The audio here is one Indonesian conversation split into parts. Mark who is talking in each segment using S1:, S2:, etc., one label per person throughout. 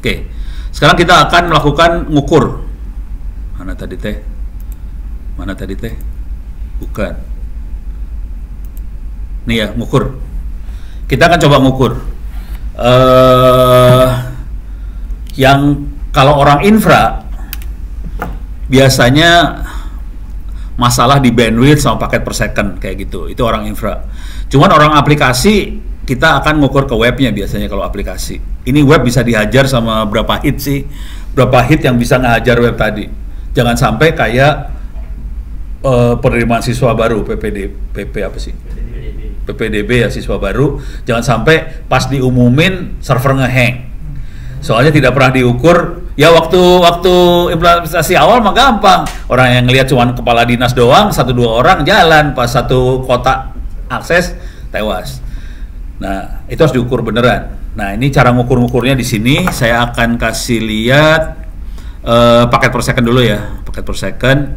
S1: Oke, sekarang kita akan melakukan ngukur. Mana tadi teh? Mana tadi teh? Bukan. Nih ya, ngukur. Kita akan coba ngukur. Yang kalau orang infra biasanya masalah di bandwidth sama paket per second kayak gitu. Itu orang infra. Cuman orang aplikasi kita akan ngukur ke webnya biasanya kalau aplikasi. Ini web bisa dihajar sama berapa hit sih? Berapa hit yang bisa ngehajar web tadi? Jangan sampai kayak penerimaan siswa baru PP apa sih? PPDB ya, siswa baru. Jangan sampai pas diumumin server ngehang. Soalnya tidak pernah diukur. Ya waktu implementasi awal mah gampang. Orang yang ngelihat cuma kepala dinas doang, 1-2 orang jalan, pas satu kota akses tewas. Nah, itu harus diukur beneran. Nah, ini cara ngukur-ngukurnya di sini. Saya akan kasih lihat paket per second dulu ya. Paket per second.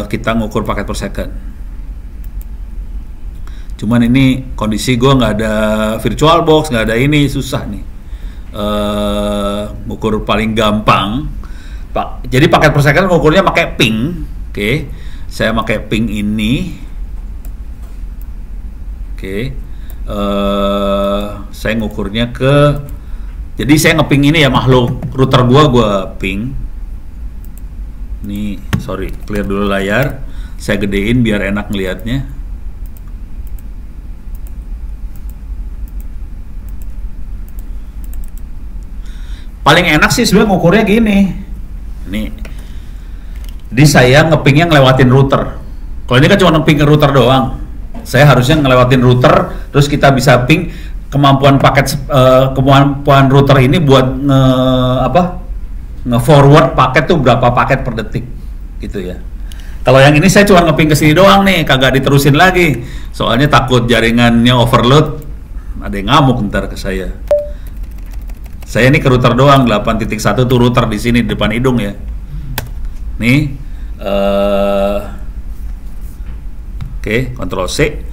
S1: Kita ngukur paket per second. Cuman ini kondisi gue nggak ada virtual box, nggak ada ini, susah nih. Ngukur paling gampang. Jadi paket per second ngukurnya pakai ping. Oke. Saya pakai ping ini. Oke. Saya ngukurnya jadi saya ngeping ini ya makhluk router gua ping. Nih, sorry, clear dulu layar. Saya gedein biar enak ngelihatnya. Paling enak sih sebenarnya ngukurnya gini. Nih. Jadi saya ngepingnya ngelewatin router. Kalau ini kan cuma ngeping ke router doang. Saya harusnya ngelewatin router, terus kita bisa ping kemampuan router ini buat nge-forward paket tuh berapa paket per detik gitu ya. Kalau yang ini saya cuma ngeping ke sini doang nih, kagak diterusin lagi. Soalnya takut jaringannya overload, ada yang ngamuk ntar ke saya. Saya ini ke router doang, 8.1 tuh router di sini di depan hidung ya. Nih, oke, Ctrl C,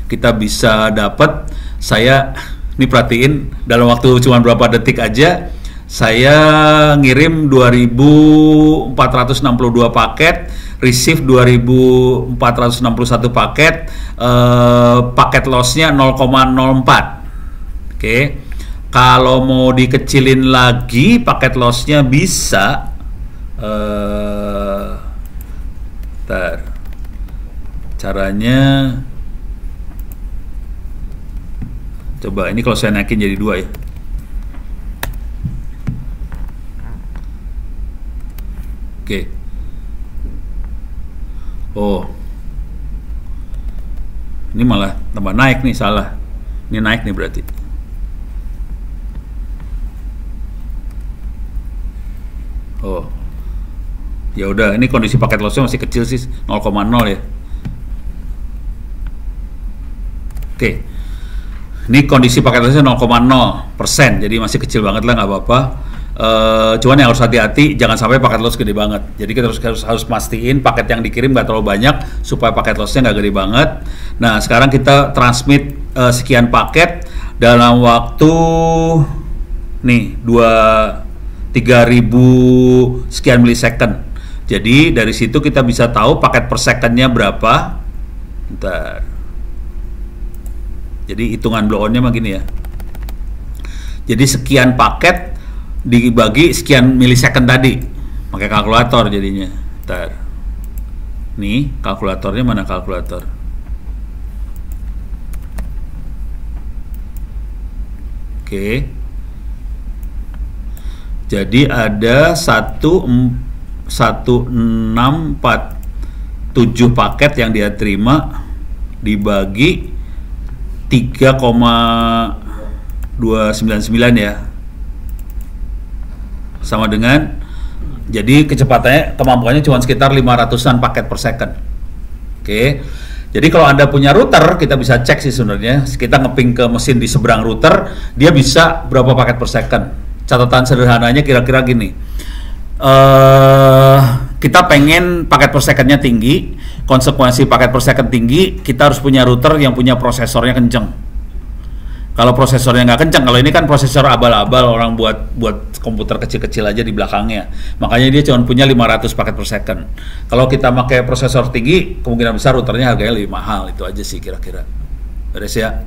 S1: kita bisa dapat. Saya ini perhatiin dalam waktu cuma berapa detik aja, saya ngirim 2.462 paket, receive 2.461 paket, paket lossnya 0,04. Oke, kalau mau dikecilin lagi paket lossnya bisa, caranya coba ini kalau saya naikin jadi 2 ya. Oke. Oh, ini malah tambah naik nih, salah. Ini naik nih berarti. Oh, ya udah, ini kondisi paket lossnya masih kecil sih, 0,0 ya. Oke, ini kondisi paket lossnya 0,0%, jadi masih kecil banget lah, nggak apa-apa. Cuman yang harus hati-hati, jangan sampai paket loss gede banget. Jadi kita harus pastiin paket yang dikirim nggak terlalu banyak supaya paket lossnya nggak gede banget. Nah, sekarang kita transmit sekian paket dalam waktu nih 3.000 sekian milisecond. Jadi dari situ kita bisa tahu paket per secondnya berapa. Bentar. Jadi hitungan blow on-nya mah gini ya. Jadi sekian paket dibagi sekian milisecond tadi. Pakai kalkulator jadinya. Bentar. Nih, kalkulatornya mana kalkulator? Oke. Jadi ada 1647 paket yang dia terima dibagi 3,299 ya, sama dengan, jadi kecepatannya, kemampuannya cuma sekitar 500-an paket per second. Oke, jadi kalau Anda punya router, kita bisa cek sih sebenarnya, kita ngeping ke mesin di seberang router, dia bisa berapa paket per second. Catatan sederhananya kira-kira gini, kita pengen paket per secondnya tinggi, konsekuensi paket per second tinggi, kita harus punya router yang punya prosesornya kenceng. Kalau prosesornya nggak kencang, kalau ini kan prosesor abal-abal, orang buat komputer kecil-kecil aja di belakangnya. Makanya dia cuma punya 500 paket per second. Kalau kita pakai prosesor tinggi, kemungkinan besar routernya harganya lebih mahal. Itu aja sih kira-kira. Beres ya.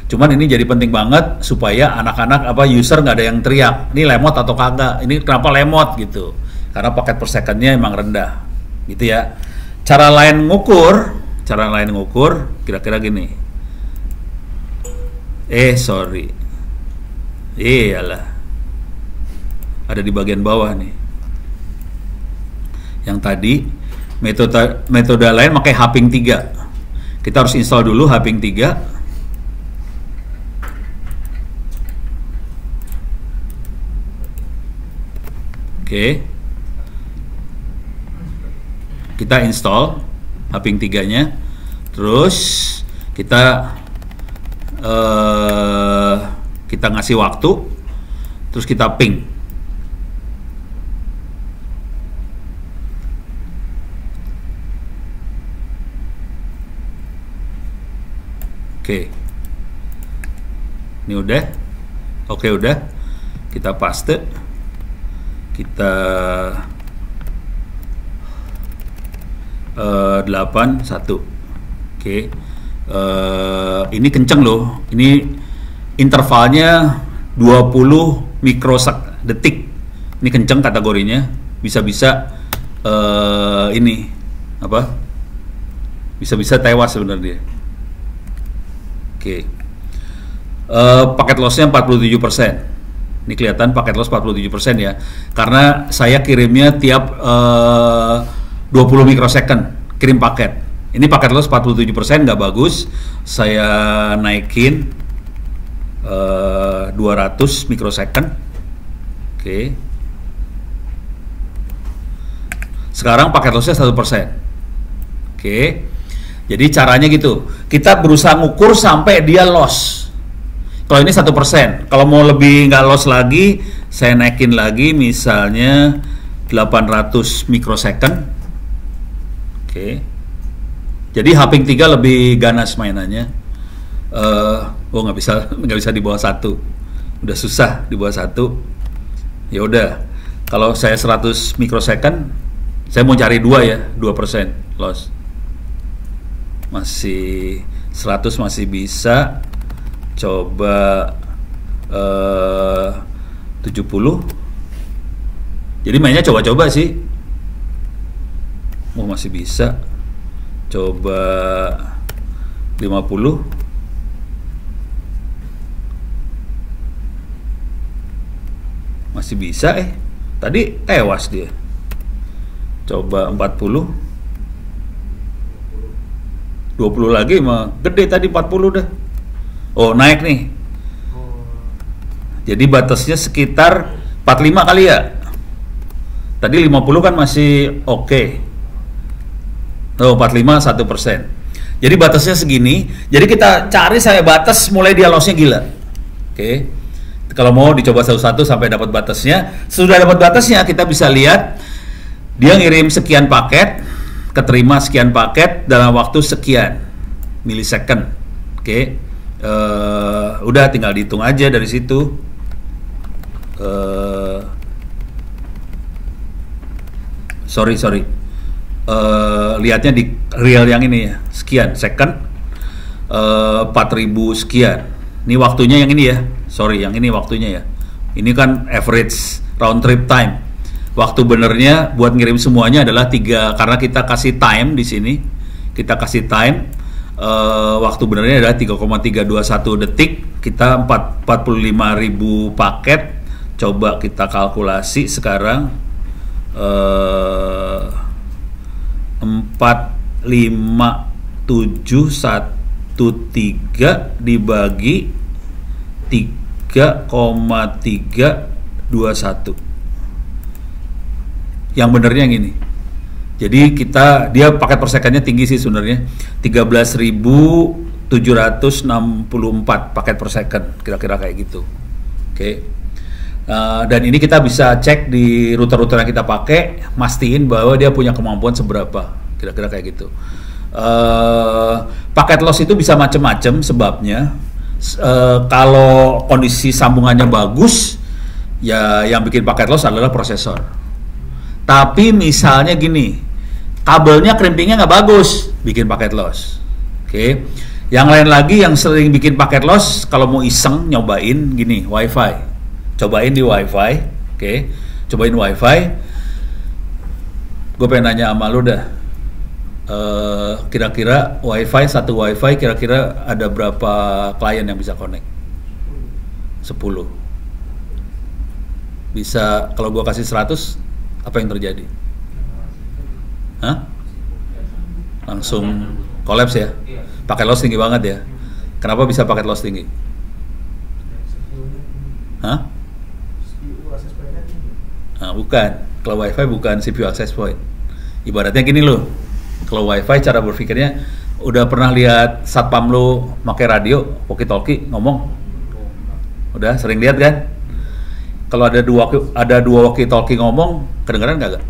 S1: Cuman ini jadi penting banget supaya anak-anak user nggak ada yang teriak, ini lemot atau kagak, ini kenapa lemot gitu. Karena paket per secondnya emang rendah, gitu ya. Cara lain ngukur kira-kira gini. Sorry. Iyalah. Ada di bagian bawah nih. Yang tadi metode lain pakai Hping 3. Kita harus install dulu Hping 3. Oke. Kita install Hping 3-nya. Terus kita ngasih waktu, terus kita ping. Oke. Ini udah. Oke, udah. Kita paste. Kita 81. Oke. Ini kenceng loh. Ini intervalnya 20 mikrodetik. Ini kenceng kategorinya. Bisa-bisa ini apa? Bisa-bisa tewas sebenarnya. Oke. Paket lossnya 47%. Ini kelihatan paket loss 47% ya. Karena saya kirimnya tiap 20 mikrosecond kirim paket. Ini paket loss 47%, nggak bagus. Saya naikin 200 mikrosecond. Oke. Sekarang paket lossnya 1%. Oke. Jadi caranya gitu. Kita berusaha ngukur sampai dia loss. Kalau ini 1%. Kalau mau lebih nggak loss lagi, saya naikin lagi misalnya 800 mikrosecond. Oke. Jadi Hping 3 lebih ganas mainannya. Nggak bisa di bawah 1. Udah susah di bawah 1. Ya udah. Kalau saya 100 mikrosecond, saya mau cari 2 ya, 2% loss. Masih 100 masih bisa. Coba 70. Jadi mainnya coba-coba sih. Masih bisa. Coba 50. Masih bisa Tadi tewas dia. Coba 40. 20 lagi mah gede tadi 40 dah. Oh, naik nih. Jadi batasnya sekitar 45 kali ya. Tadi 50 kan masih oke. Oh, 45 1%. Jadi batasnya segini. Jadi kita cari saya batas mulai dia lossnya gila. Oke. Kalau mau dicoba satu-satu sampai dapat batasnya. Sudah dapat batasnya, kita bisa lihat dia ngirim sekian paket, keterima sekian paket dalam waktu sekian milisecond. Oke. Udah tinggal dihitung aja dari situ. Sorry. Lihatnya di real yang ini ya, sekian second, 4000 sekian. Ini waktunya yang ini ya, sorry yang ini waktunya ya. Ini kan average round trip time. Waktu benernya buat ngirim semuanya adalah 3, karena kita kasih time di sini. Kita kasih time, waktu benernya adalah 3,321 detik. Kita 45.000 paket. Coba kita kalkulasi sekarang. 45713 dibagi 3,321. Yang benernya yang ini. Jadi dia paket per secondnya tinggi sih sebenarnya, 13.764 paket per second, kira-kira kayak gitu. Oke. Dan ini kita bisa cek di router-router yang kita pakai, mastiin bahwa dia punya kemampuan seberapa, kira-kira kayak gitu. Paket loss itu bisa macam-macam sebabnya. Kalau kondisi sambungannya bagus, ya yang bikin paket loss adalah prosesor. Tapi misalnya gini, kabelnya crimpingnya nggak bagus, bikin paket loss. Oke. Yang lain lagi yang sering bikin paket loss, kalau mau iseng nyobain gini, WiFi. Cobain di WiFi, oke. Cobain WiFi. Gue pengen nanya sama lu dah. Kira-kira satu WiFi kira-kira ada berapa klien yang bisa connect? 10. Bisa, kalau gua kasih 100, apa yang terjadi? Hah? Langsung kolaps ya? Paket loss tinggi banget ya? Kenapa bisa paket loss tinggi? Hah? Nah, bukan. Kalau WiFi bukan CPU access point. Ibaratnya gini loh. Kalau WiFi cara berpikirnya, udah pernah lihat satpam lu pakai radio, walkie-talkie ngomong? Udah sering lihat kan? Kalau ada dua walkie-talkie ngomong, kedengeran nggak?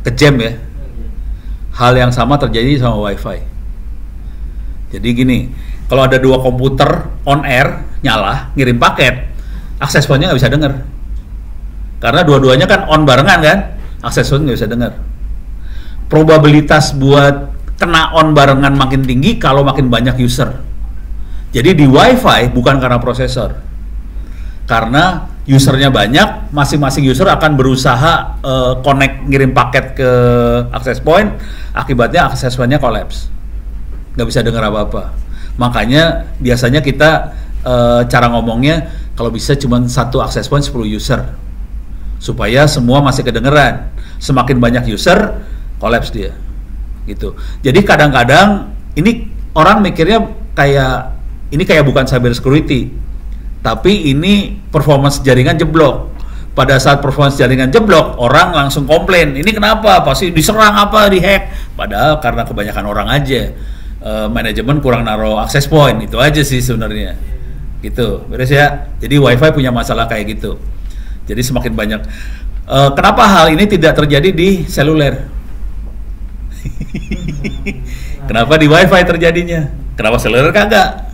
S1: Kejam ya. Hal yang sama terjadi sama WiFi. Jadi gini, kalau ada dua komputer on air nyala ngirim paket, akses point-nya nggak bisa denger. Karena dua-duanya kan on barengan kan, akses point nggak bisa denger. Probabilitas buat kena on barengan makin tinggi kalau makin banyak user. Jadi di WiFi bukan karena prosesor, karena usernya banyak, masing-masing user akan berusaha connect ngirim paket ke access point, akibatnya access point-nya collapse, nggak bisa dengar apa-apa. Makanya biasanya kita cara ngomongnya kalau bisa cuma satu access point 10 user, supaya semua masih kedengeran. Semakin banyak user, collapse dia, gitu. Jadi kadang-kadang ini orang mikirnya kayak bukan cyber security, tapi ini performance jaringan jeblok. Pada saat performance jaringan jeblok, orang langsung komplain, ini kenapa? Pasti diserang apa, dihack. Padahal karena kebanyakan orang aja, manajemen kurang naruh access point, itu aja sih sebenarnya. Gitu, beres ya. Jadi WiFi punya masalah kayak gitu. Jadi semakin banyak. Kenapa hal ini tidak terjadi di seluler? Kenapa di WiFi terjadinya? Kenapa seluler kagak?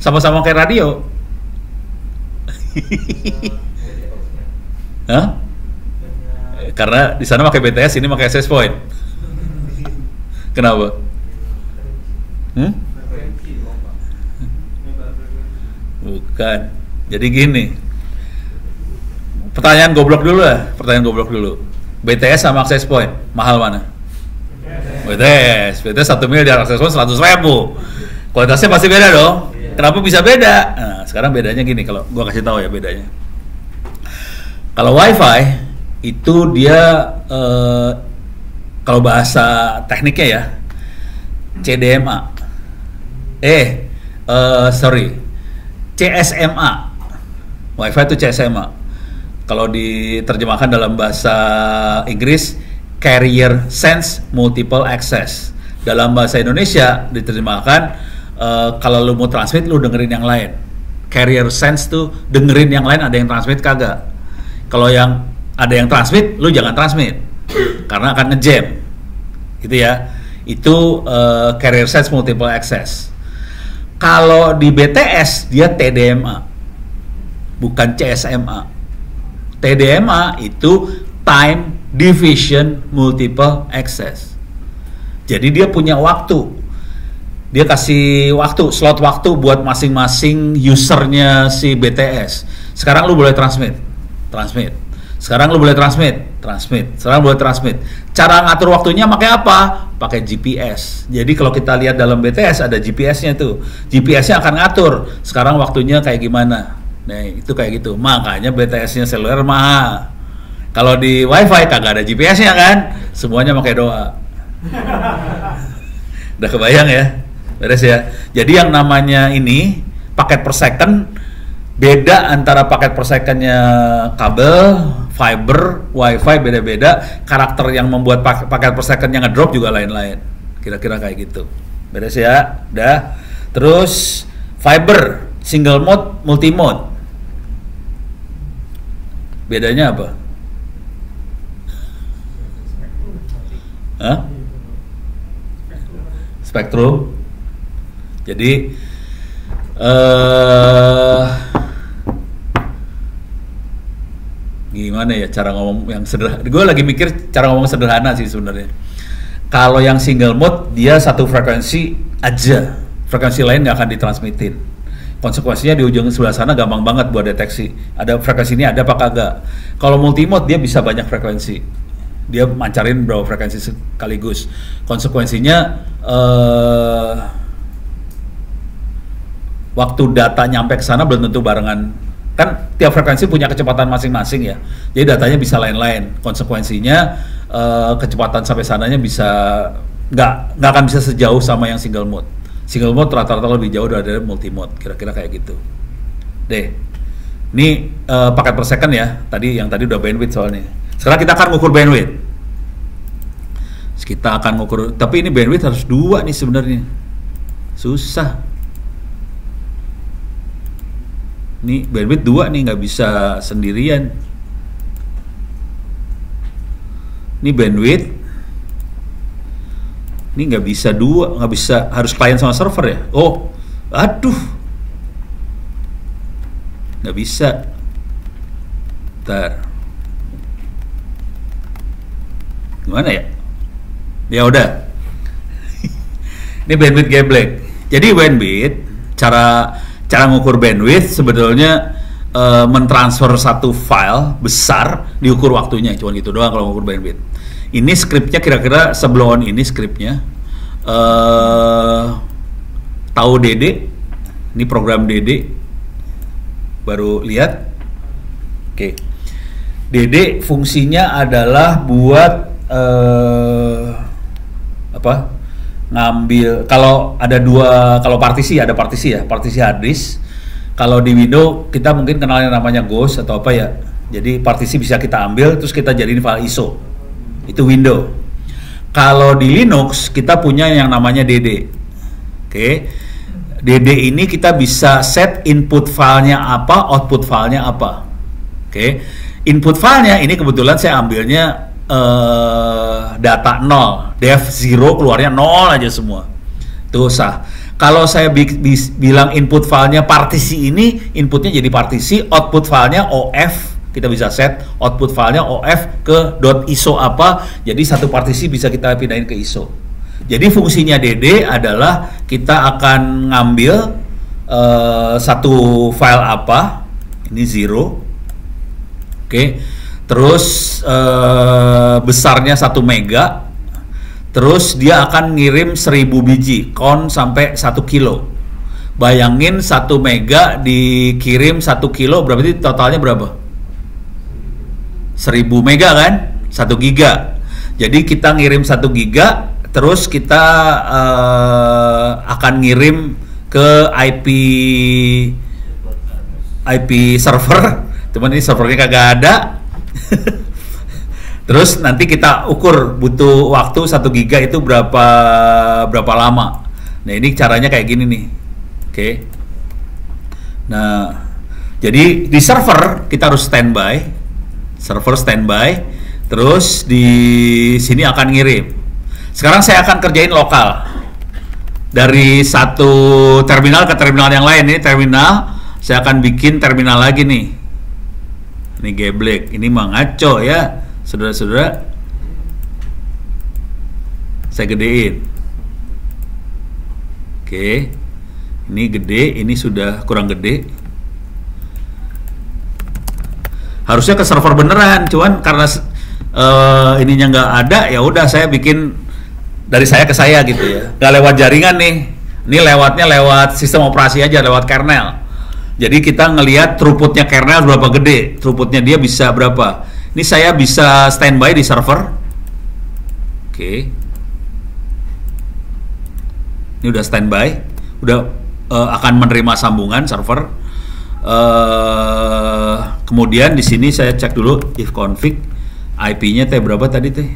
S1: Sama-sama kayak radio. Hah? Karena di sana pakai BTS, ini pakai access point. Kenapa? Bukan. Jadi gini. Pertanyaan goblok dulu. BTS sama access point, mahal mana? BTS 1 miliar, access point 100.000. Kualitasnya pasti beda dong. Kenapa bisa beda? Nah, sekarang bedanya gini, kalau gua kasih tahu ya bedanya. Kalau WiFi itu dia kalau bahasa tekniknya ya CDMA. CSMA. WiFi itu CSMA. Kalau diterjemahkan dalam bahasa Inggris, Carrier Sense Multiple Access. Dalam bahasa Indonesia diterjemahkan, kalau lu mau transmit, lu dengerin yang lain. Carrier Sense tuh dengerin yang lain, ada yang transmit kagak. Kalau yang ada yang transmit, lu jangan transmit, karena akan ngejam, gitu ya. Itu Carrier Sense Multiple Access. Kalau di BTS dia TDMA, bukan CSMA. TDMA itu Time Division Multiple Access. Jadi dia punya waktu. Dia kasih slot waktu buat masing-masing usernya si BTS. Sekarang lu boleh transmit. Sekarang lu boleh transmit. Sekarang boleh transmit. Cara ngatur waktunya pakai apa? Pakai GPS. Jadi kalau kita lihat dalam BTS ada GPS-nya tuh. GPS-nya akan ngatur sekarang waktunya kayak gimana. Nah, itu kayak gitu. Makanya BTS-nya seluler mahal. Kalau di WiFi kagak ada GPS-nya kan, semuanya pakai doa. Udah kebayang ya, beres ya. Jadi yang namanya ini paket per second, beda antara paket per secondnya kabel, fiber, WiFi beda-beda. Karakter yang membuat paket per secondnya ngedrop juga lain-lain. Kira-kira kayak gitu. Beres ya, udah. Terus fiber, single mode, multi mode. Bedanya apa? Spektrum. Jadi eh Gimana ya cara ngomong yang sederhana? Gue lagi mikir cara ngomong sederhana sih sebenarnya. Kalau yang single mode dia satu frekuensi aja, frekuensi lain nggak akan ditransmitin. Konsekuensinya di ujung sebelah sana gampang banget buat deteksi. Ada frekuensi ini ada apa kagak. Kalau multi mode dia bisa banyak frekuensi. Dia mancarin berapa frekuensi sekaligus. Konsekuensinya waktu data nyampe ke sana belum tentu barengan. Kan tiap frekuensi punya kecepatan masing-masing ya. Jadi datanya bisa lain-lain. Konsekuensinya kecepatan sampai sananya bisa nggak akan bisa sejauh sama yang single mode. Single mode rata-rata lebih jauh dari multi mode, kira-kira kayak gitu. Deh, ini paket per second ya. Yang tadi udah bandwidth soalnya. Sekarang kita akan ngukur bandwidth. Kita akan ngukur, tapi ini bandwidth harus 2 nih sebenarnya. Susah. Ini bandwidth 2 nih, nggak bisa sendirian. Ini bandwidth. Ini nggak bisa 2, nggak bisa, harus client sama server ya. Oh, aduh, nggak bisa. Bentar. Gimana ya? Ya udah. Ini bandwidth geblek. Jadi bandwidth, cara ngukur bandwidth sebetulnya mentransfer satu file besar diukur waktunya, cuma gitu doang kalau ngukur bandwidth. Ini skripnya kira-kira sebelum ini skripnya tahu DD, ini program DD baru lihat. Oke. DD fungsinya adalah buat ngambil, kalau ada kalau partisi ya, partisi hard disk. Kalau di Windows kita mungkin kenalnya namanya Ghost atau apa ya. Jadi partisi bisa kita ambil terus kita jadiin file ISO. Itu Windows. Kalau di Linux kita punya yang namanya DD. Oke. DD ini kita bisa set input filenya apa, output filenya apa. Oke. Input filenya ini kebetulan saya ambilnya data 0, def 0 keluarnya 0 aja semua. Tuh sah. Kalau saya bilang input filenya partisi ini, inputnya jadi partisi, output filenya OF, kita bisa set output filenya OF ke .iso apa, jadi satu partisi bisa kita pindahin ke ISO. Jadi fungsinya DD adalah kita akan ngambil satu file apa, ini 0, oke. Terus besarnya 1 mega, terus dia akan ngirim 1000 biji, count sampai 1 kilo. Bayangin 1 mega dikirim 1 kilo, berarti totalnya berapa? 1000 mega kan? 1 giga. Jadi kita ngirim 1 giga, terus kita akan ngirim ke IP server, cuman ini servernya kagak ada. Terus nanti kita ukur butuh waktu 1 giga itu berapa lama. Nah ini caranya kayak gini nih. Oke. Nah jadi di server kita harus standby, server standby. Terus di sini akan ngirim. Sekarang saya akan kerjain lokal dari satu terminal ke terminal yang lain. Ini terminal, saya akan bikin terminal lagi nih. Ini geblek, ini mah ngaco ya, saudara-saudara. Saya gedein. Oke, ini gede, ini sudah kurang gede. Harusnya ke server beneran, cuman karena ininya nggak ada, ya udah saya bikin dari saya ke saya gitu ya. Nggak lewat jaringan nih, ini lewatnya lewat sistem operasi aja, lewat kernel. Jadi kita ngelihat throughputnya kernel berapa gede, throughputnya dia bisa berapa. Ini saya bisa standby di server. Oke. Ini udah standby, udah akan menerima sambungan server. Kemudian di sini saya cek dulu if config, IP-nya teh berapa tadi teh?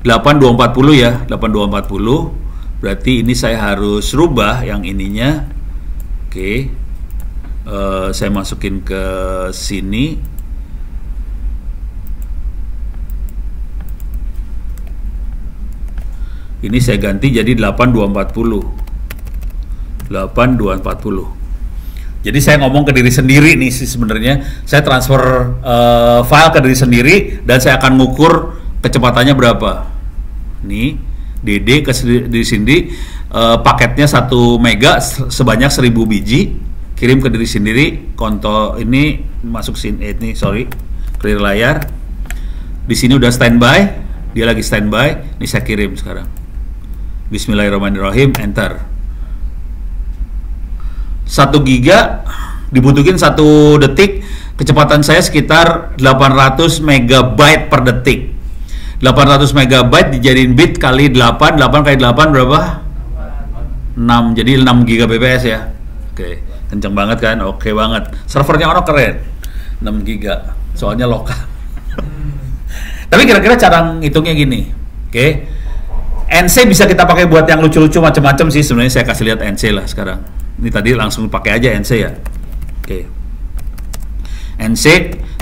S1: 8240 ya, 8240. Berarti ini saya harus rubah yang ininya. Oke, saya masukin ke sini. Ini saya ganti jadi 8240. 8240. Jadi saya ngomong ke diri sendiri nih sih sebenarnya. Saya transfer file ke diri sendiri dan saya akan ngukur kecepatannya berapa. Nih, DD ke diri sendiri, paketnya 1 mega sebanyak 1000 biji, kirim ke diri sendiri. Konto ini masuk sini, ini sorry, clear layar. Di sini udah standby, dia lagi standby. Ini saya kirim sekarang. Bismillahirrahmanirrahim, enter. 1 giga dibutuhin 1 detik, kecepatan saya sekitar 800 megabyte per detik. 800 megabyte dijadiin bit kali 8, 8 kali 8 berapa? 6, jadi 6 Gbps ya. Oke, kenceng banget kan? Oke banget. Servernya orang keren. 6 giga, soalnya lokal. Tapi kira-kira cara ngitungnya gini. Oke. NC bisa kita pakai buat yang lucu-lucu macam-macam sih. Sebenarnya saya kasih lihat NC lah sekarang. Ini tadi langsung pakai aja NC ya. Oke. NC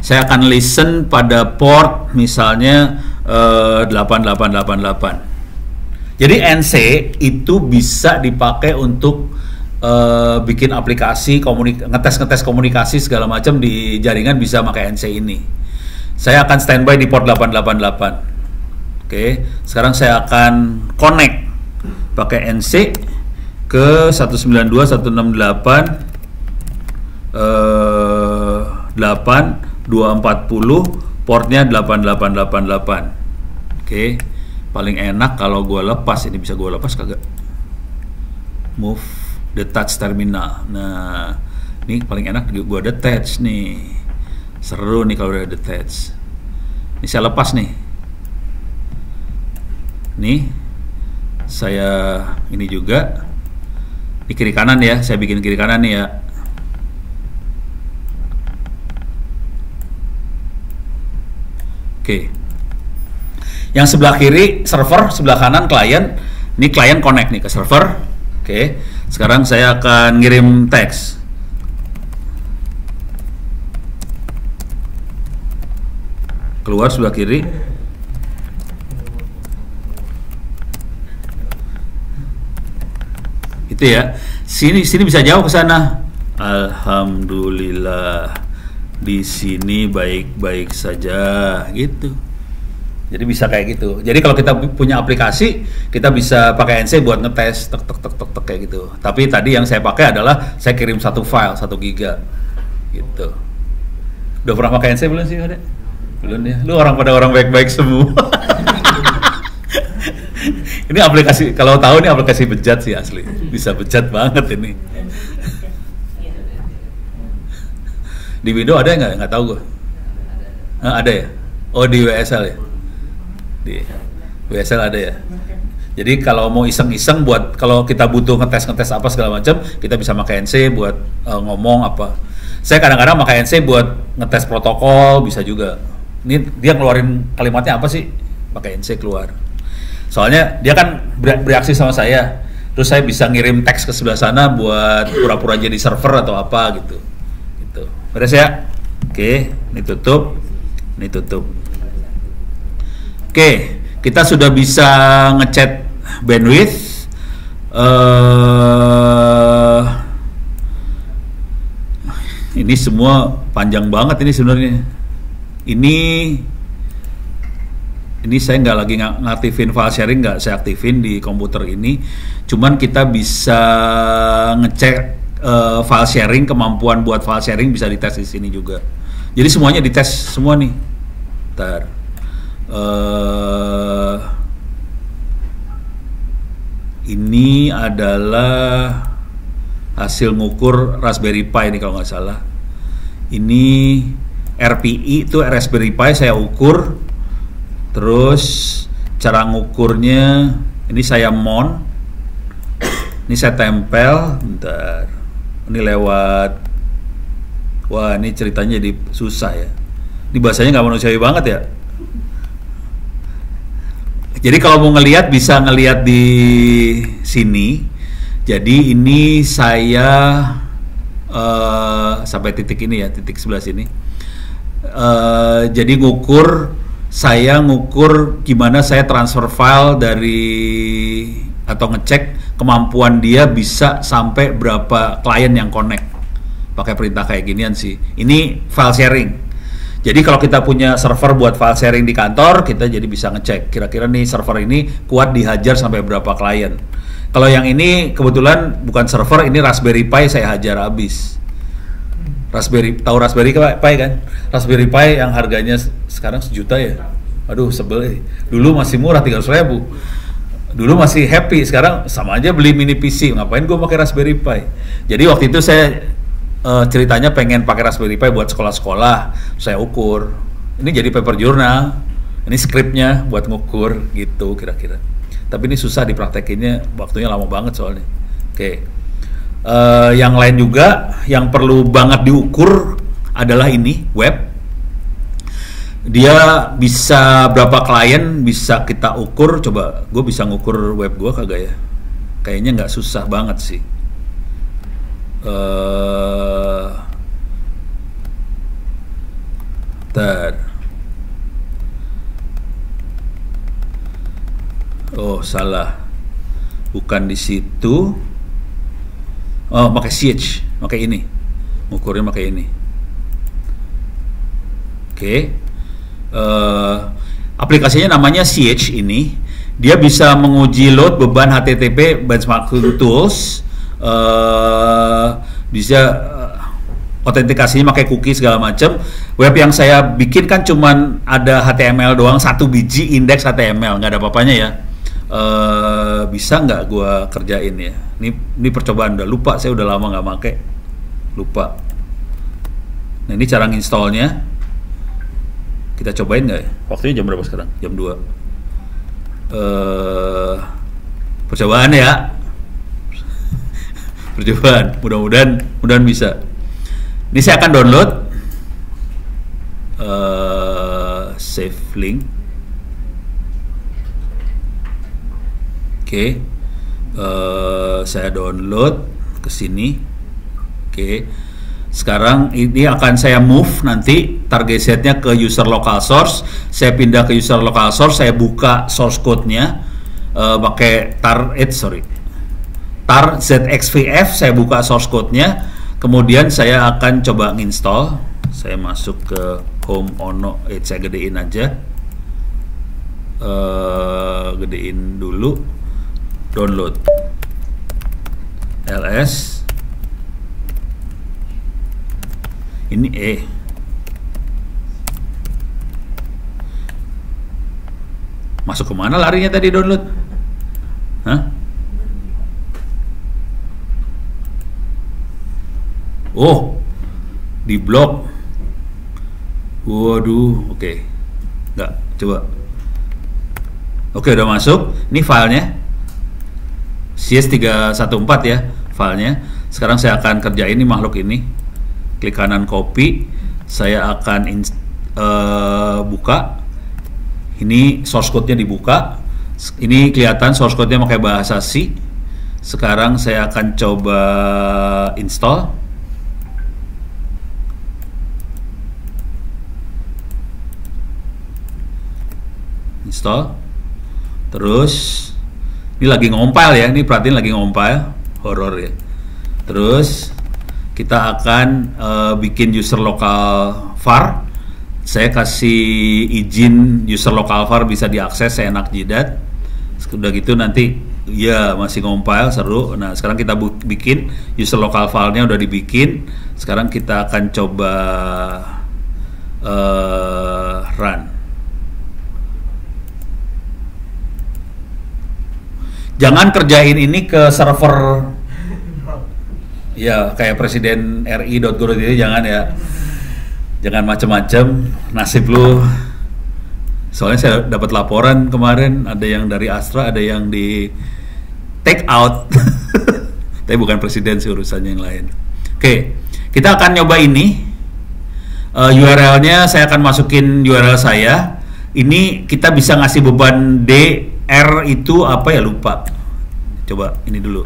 S1: saya akan listen pada port misalnya 8888. Jadi NC itu bisa dipakai untuk bikin aplikasi, ngetes komunikasi segala macam di jaringan, bisa pakai NC ini. Saya akan standby di port 888. Oke, sekarang saya akan connect pakai NC ke 192.168 240, portnya 8888. Oke, paling enak kalau gue lepas, ini bisa gue lepas kagak? Move the touch terminal. Nah, ini paling enak gue detach nih. Seru nih kalau udah detach. Ini saya lepas nih. Nih, saya ini juga di kiri kanan ya, saya bikin kiri kanan nih ya. Oke. Yang sebelah kiri server, sebelah kanan klien. Ini klien connect nih ke server. Oke. Sekarang saya akan ngirim teks. Keluar sebelah kiri. Itu ya. Sini bisa jauh ke sana. Alhamdulillah. Di sini baik-baik saja gitu. Jadi bisa kayak gitu. Jadi kalau kita punya aplikasi, kita bisa pakai NC buat ngetes tek kayak gitu. Tapi tadi yang saya pakai adalah saya kirim 1 file 1 giga gitu. Udah pernah pakai NC belum sih, Ade? Belum ya. Lu orang baik-baik semua. Ini aplikasi, kalau tahu ini aplikasi bejat sih asli. Bisa bejat banget ini. Di Windows ada nggak? Nggak tahu gue. Ada ya? Oh, di WSL ya? Di WSL ada ya? Jadi kalau mau iseng-iseng buat, kalau kita butuh ngetes apa segala macam, kita bisa pakai NC buat ngomong apa. Saya kadang-kadang pakai NC buat ngetes protokol, bisa juga. Ini dia ngeluarin kalimatnya apa sih? Pakai NC keluar. Soalnya dia kan bereaksi sama saya, terus saya bisa ngirim teks ke sebelah sana buat pura-pura jadi server atau apa gitu. Gitu. Beres ya? Oke, ini tutup. Ini tutup. Oke, kita sudah bisa ngechat bandwidth. Ini semua panjang banget ini sebenarnya. Ini saya nggak lagi ngaktifin file sharing, nggak saya aktifin di komputer ini. Cuman kita bisa ngecek file sharing, kemampuan buat file sharing bisa dites di sini juga. Jadi semuanya dites semua nih. Ntar. Ini adalah hasil ngukur Raspberry Pi ini kalau nggak salah. Ini RPI itu Raspberry Pi saya ukur. Terus cara ngukurnya ini saya mount. Ini saya tempel. Bentar. Ini lewat. Wah, ini ceritanya jadi susah ya. Ini bahasanya nggak manusiawi banget ya. Jadi kalau mau ngelihat bisa ngelihat di sini. Jadi ini saya sampai titik ini ya, titik sebelah sini. Jadi saya ngukur gimana saya transfer file dari atau ngecek kemampuan dia bisa sampai berapa klien yang connect pakai perintah kayak ginian sih. Ini file sharing. Jadi kalau kita punya server buat file sharing di kantor, kita jadi bisa ngecek kira-kira nih server ini kuat dihajar sampai berapa klien. Kalau yang ini kebetulan bukan server, ini Raspberry Pi saya hajar habis. Tahu Raspberry Pi kan? Raspberry Pi yang harganya sekarang 1 juta ya. Aduh sebel. Dulu masih murah 300.000. Dulu masih happy, sekarang sama aja beli mini PC. Ngapain gue pakai Raspberry Pi? Jadi waktu itu saya ceritanya pengen pakai Raspberry Pi buat sekolah-sekolah, saya ukur. Ini jadi paper journal, ini skripnya buat ngukur gitu kira-kira. Tapi ini susah dipraktekinnya, waktunya lama banget soalnya. Oke. Yang lain juga yang perlu banget diukur adalah ini web. Dia bisa berapa klien bisa kita ukur. Coba gue bisa ngukur web gue kagak ya? Kayaknya nggak susah banget sih. Oh salah, bukan di situ. Oh pakai CH, pakai ini, ngukurnya pakai ini. Oke. Aplikasinya namanya CH ini. Dia bisa menguji load beban HTTP benchmarking tools. Bisa autentikasinya pakai cookie segala macam. Web yang saya bikin kan cuman ada HTML doang, 1 biji indeks HTML, nggak ada apa-apanya ya. Bisa nggak gua kerjain ya? Ini percobaan, udah lupa, saya udah lama nggak pakai, lupa. Nah ini cara nginstallnya, kita cobain nggak ya? Waktunya jam berapa sekarang? Jam 2. Percobaan ya. Percobaan, mudah-mudahan bisa. Ini saya akan download, save link. Oke, saya download ke sini. Oke, sekarang ini akan saya move nanti target setnya ke user local source. Saya pindah ke user local source, saya buka source code-nya pakai tar ZXVF, saya buka source code-nya, kemudian saya akan coba nginstall. Saya masuk ke home ono, saya gedein aja, gedein dulu, download ls, ini masuk kemana larinya tadi download? Hah? Oh, di blok. Waduh, oke. Enggak, coba. Oke, udah masuk. Ini filenya. CS314 ya, filenya. Sekarang saya akan kerjain ini makhluk ini. Klik kanan copy. Saya akan buka. Ini source code-nya dibuka. Ini kelihatan source code-nya pakai bahasa C. Sekarang saya akan coba install. Terus ini lagi ngompil ya, ini perhatiin lagi ngompil, horor ya. Terus kita akan bikin user local var. Saya kasih izin user local var bisa diakses seenak jidat. Sudah gitu nanti ya masih ngompil, seru. Nah sekarang kita bikin user local file-nya udah dibikin. Sekarang kita akan coba run. Jangan kerjain ini ke server ya kayak presiden ri.go gitu, jangan ya. Jangan macem-macem, nasib lu. Soalnya saya dapat laporan kemarin, ada yang dari Astra, ada yang di take out. Tapi bukan presiden sih, urusannya yang lain. Oke, kita akan nyoba ini. URL-nya saya akan masukin URL saya. Ini kita bisa ngasih beban DR itu apa ya, lupa. Coba ini dulu.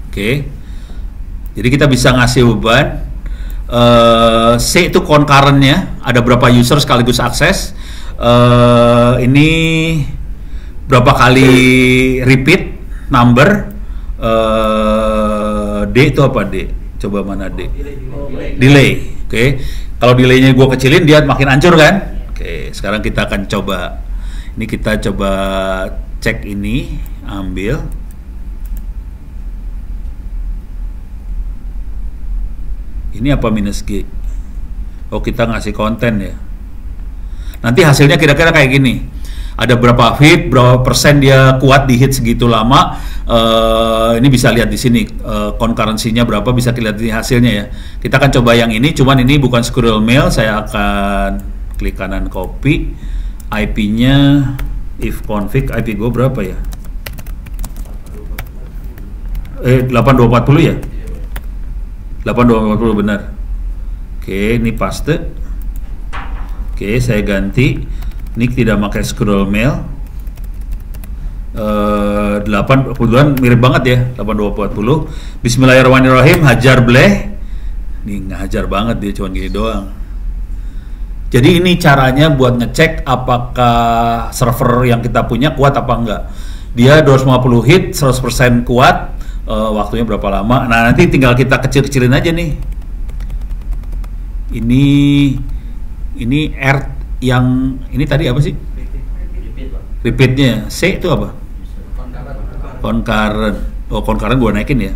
S1: Oke. Jadi kita bisa ngasih beban. C itu concurrent-nya, ada berapa user sekaligus akses. Ini berapa kali repeat number, D itu apa D? Coba mana D? Delay. Oke. Kalau delaynya gue kecilin dia makin hancur kan? Oke. Sekarang kita akan coba. Ini kita coba cek ini, ambil. Ini apa minus G? Oh, kita ngasih konten ya. Nanti hasilnya kira-kira kayak gini. Ada berapa hit, berapa persen dia kuat di hit segitu lama. Ini bisa lihat di sini concurrency-nya berapa, bisa lihat di hasilnya ya. Kita akan coba yang ini, cuman ini bukan squirrel mail. Saya akan klik kanan copy. IP-nya if config, IP gue berapa ya? 8240 ya? 8240 benar. Oke, ini paste. Oke, saya ganti. Ini tidak pakai scroll mail. 8 kebetulan mirip banget ya, 8240. Bismillahirrahmanirrahim, hajar bleh. Ini ngajar banget dia, cuma gini doang. Jadi ini caranya buat ngecek apakah server yang kita punya kuat apa enggak. Dia 250 hit, 100% kuat. Waktunya berapa lama? Nah, nanti tinggal kita kecil-kecilin aja nih. Ini R yang ini tadi apa sih? Repeatnya C itu apa? Concurrent. Oh, concurrent gua naikin ya.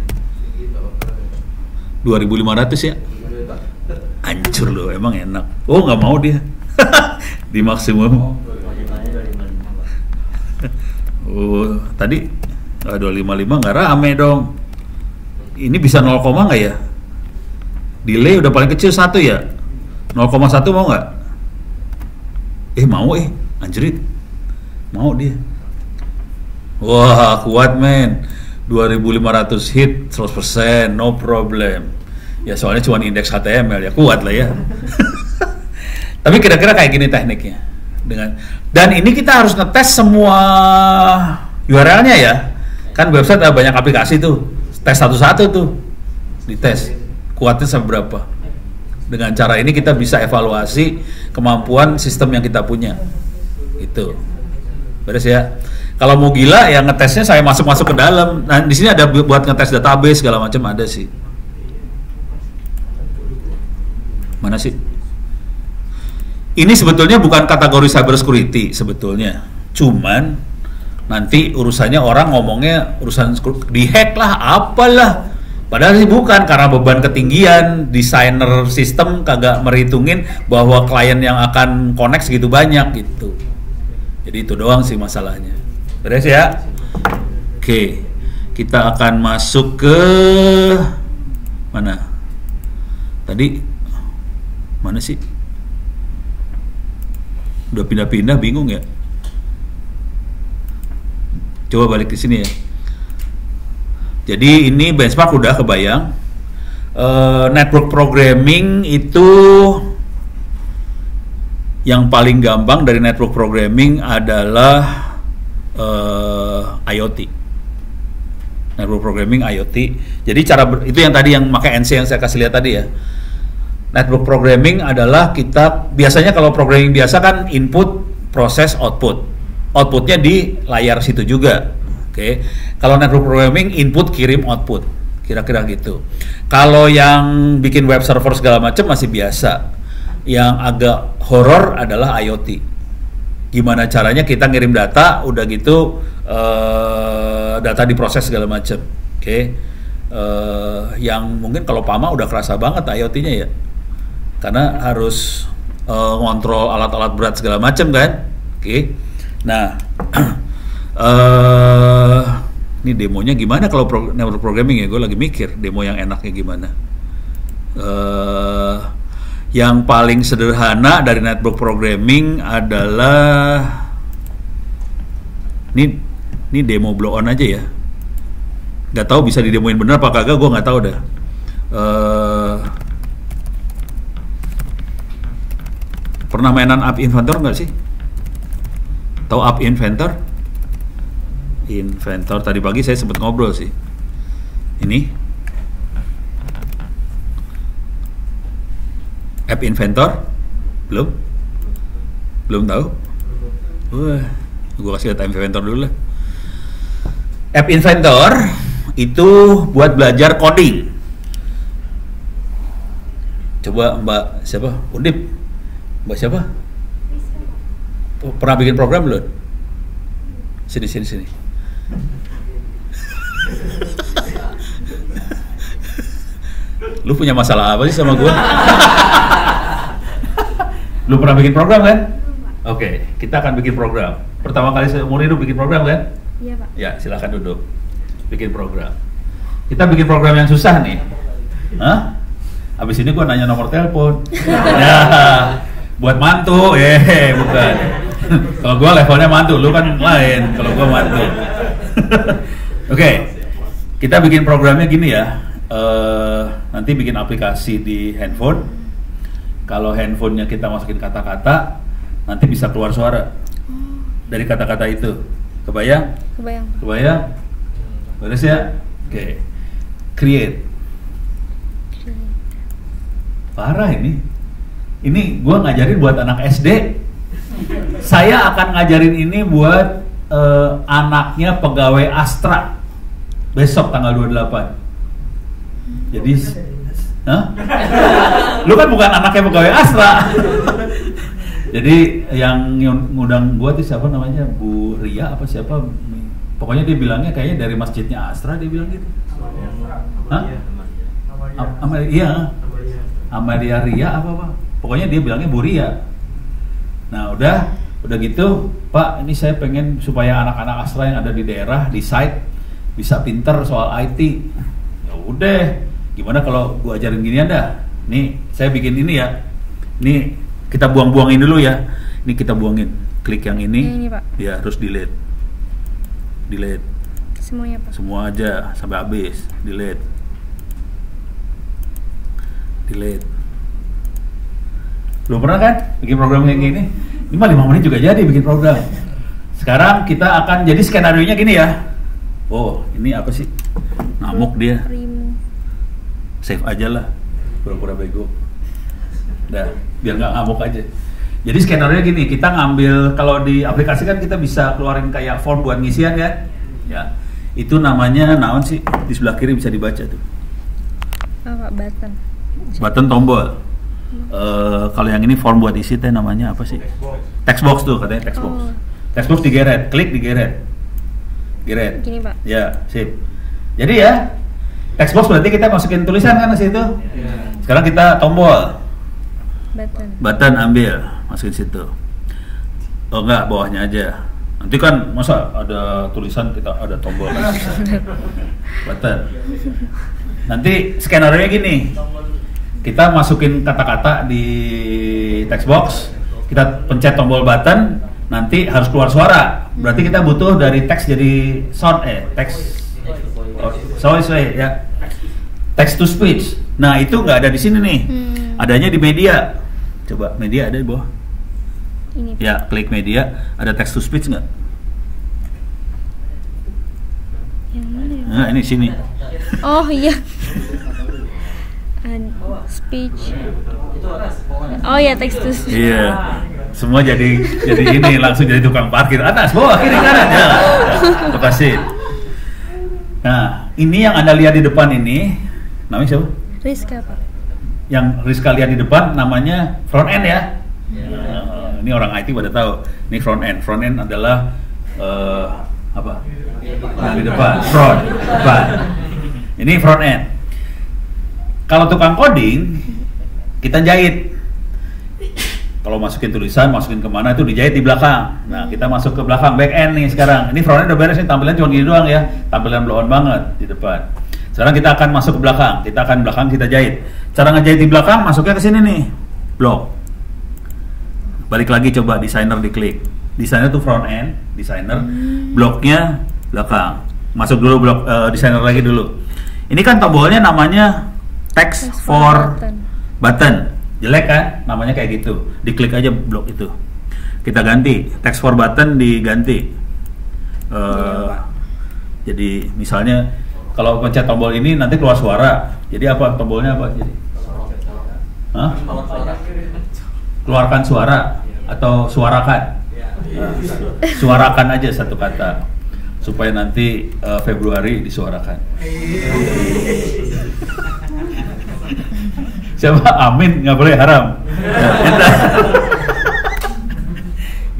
S1: 2.500 ya. Hancur loh, emang enak. Oh, nggak mau dia. Di maksimum. Oh, tadi 255 nggak rame dong. Ini bisa 0, nggak ya? Delay udah paling kecil 1 ya. 0,1 mau nggak? Mau anjrit. Mau dia. Wah, kuat men. 2.500 hit 100%, no problem. Ya soalnya cuma indeks HTML ya, kuat lah ya. Tapi kira-kira kayak gini tekniknya. Dan ini kita harus ngetes semua URL-nya ya. Kan website ada banyak aplikasi tuh. Tes satu-satu tuh. Dites. Kuatnya sampai berapa? Dengan cara ini kita bisa evaluasi kemampuan sistem yang kita punya. Itu. Beres ya. Kalau mau gila ya ngetesnya saya masuk ke dalam. Nah, di sini ada buat ngetes database segala macam ada sih. Mana sih? Ini sebetulnya bukan kategori cyber security sebetulnya. Cuman nanti urusannya orang ngomongnya urusan dihack lah, apalah. Padahal sih bukan, karena beban ketinggian, desainer sistem kagak merhitungin bahwa klien yang akan connect segitu banyak gitu. Jadi itu doang sih masalahnya. Beres ya? Oke, kita akan masuk ke mana? Tadi mana sih? Udah pindah-pindah, bingung ya? Coba balik ke sini ya. Jadi ini benchmark udah kebayang. Network programming itu yang paling gampang dari network programming adalah IoT. Network programming IoT. Jadi itu yang tadi yang pakai NC yang saya kasih lihat tadi ya. Network programming adalah kita biasanya kalau programming biasa kan input, proses, output. Outputnya di layar situ juga. Oke. Kalau network programming input, kirim, output. Kira-kira gitu. Kalau yang bikin web server segala macam masih biasa. Yang agak horor adalah IoT. Gimana caranya kita ngirim data, udah gitu data diproses segala macam. Oke. Yang mungkin kalau PAMA udah kerasa banget IoT-nya ya. Karena harus ngontrol alat-alat berat segala macam kan. Oke. Nah, ini demonya gimana kalau network programming ya? Gue lagi mikir demo yang enaknya gimana. Yang paling sederhana dari network programming adalah ini demo blow on aja ya. Gak tahu bisa didemoin bener apa kagak, gue nggak tahu dah. Pernah mainan App Inventor nggak sih? Tahu App Inventor? Inventor tadi pagi saya sempat ngobrol sih. Ini App Inventor belum tahu. Wah, gua kasih lihat App Inventor dulu lah. App Inventor itu buat belajar coding. Coba Mbak siapa? Undip. Mbak siapa? Oh, pernah bikin program belum? Sini. Lu punya masalah apa sih sama gua? Lu pernah bikin program kan? Oke, kita akan bikin program. Pertama kali seumur hidup bikin program kan?
S2: Iya, Pak.
S1: Ya, silakan duduk. Bikin program. Kita bikin program yang susah nih. Hah? Habis ini gua nanya nomor telepon. Ya, buat mantu, bukan. Kalau gua levelnya mantu, lu kan lain. Kalau gua mantu. Oke, kita bikin programnya gini ya. Nanti bikin aplikasi di handphone. Kalau handphonenya kita masukin kata-kata, nanti bisa keluar suara dari kata-kata itu. Kebayang? Kebayang? Beres ya? Oke. Create. Parah ini. Ini gua ngajarin buat anak SD. Saya akan ngajarin ini buat anaknya pegawai Astra besok tanggal 28. Jadi, lu kan bukan anaknya pegawai Astra. Jadi yang ngundang gua tuh siapa namanya, Bu Ria apa siapa? Pokoknya dia bilangnya kayaknya dari masjidnya Astra, dia bilang gitu. Amalia Ria apa? Pokoknya dia bilangnya Bu Ria. Nah udah gitu, Pak, ini saya pengen supaya anak-anak Astra yang ada di daerah, di site bisa pinter soal IT. Ya udah, gimana kalau gua ajarin ginian dah? Nih, saya bikin ini ya. Nih, kita buang-buangin dulu ya. Ini kita buangin. Klik yang ini Pak. Ya, terus delete.
S2: Semuanya, Pak.
S1: Semua aja sampai habis. Delete. Belum pernah kan bikin program kayak gini? Ini mah 5 menit juga jadi bikin program. Sekarang kita akan jadi skenario-nya gini ya. Oh, ini apa sih? Ngamuk dia. Save aja lah. Pura-pura bego. Dah, biar nggak ngamuk aja. Jadi skenario gini, kita ngambil, kalau di aplikasi kan kita bisa keluarin kayak form buat ngisian kan? Ya, itu namanya naon sih? Di sebelah kiri bisa dibaca tuh.
S2: Apa?
S1: Button tombol. Kalau yang ini form buat isi teh namanya apa sih? Text box tuh katanya text box. Text box digeret, klik digeret. Geret.
S2: Gini, Pak.
S1: Ya, sip. Jadi ya, text box berarti kita masukin tulisan kan di situ. Sekarang kita tombol. Button ambil, masukin situ. Oh enggak, bawahnya aja. Nanti kan masa ada tulisan kita ada tombol. Button. Nanti skenario gini. Kita masukin kata-kata di text box, kita pencet tombol button, nanti harus keluar suara. Berarti kita butuh dari teks jadi sound text. Ya. Text to speech. Nah, itu nggak ada di sini nih. Adanya di media. Coba media ada di bawah.
S2: Ini.
S1: Ya, klik media, ada text to speech nggak?
S2: Yang mana ya?
S1: Nah, ini sini.
S2: Oh iya. Speech. Oh ya, text to speech.
S1: Iya. Semua jadi ini langsung jadi tukang parkir. Atas, bawah, kiri, kanan. Ya. Makasih. Nah, ini yang Anda lihat di depan ini namanya siapa?
S2: Rizka, Pak.
S1: Yang Rizka lihat di depan namanya front end ya. Ini orang IT pada tahu. Ini front end. Front end adalah apa? Yang di depan. Depan. Ini front end. Kalau tukang coding, kita jahit. Kalau masukin tulisan, masukin kemana itu dijahit di belakang. Nah, kita masuk ke belakang, back end nih sekarang. Ini front end udah beres nih, tampilan cuma gini doang ya. Tampilan blow on banget di depan. Sekarang kita akan masuk ke belakang. Kita jahit. Cara ngejahit di belakang, masuknya ke sini nih. Blok. Balik lagi coba designer diklik. Designer tuh front end, designer. Bloknya belakang. Masuk dulu blok designer lagi dulu. Ini kan tombolnya namanya text for button. Jelek kan? Namanya kayak gitu. Diklik aja blok itu. Kita ganti. Text for button diganti. Jadi misalnya kalau pencet tombol ini nanti keluar suara. Jadi apa tombolnya apa? Jadi keluarkan suara atau suarakan. Nah, suarakan aja satu kata supaya nanti Februari disuarakan. Siapa? Amin, nggak boleh haram. Nah,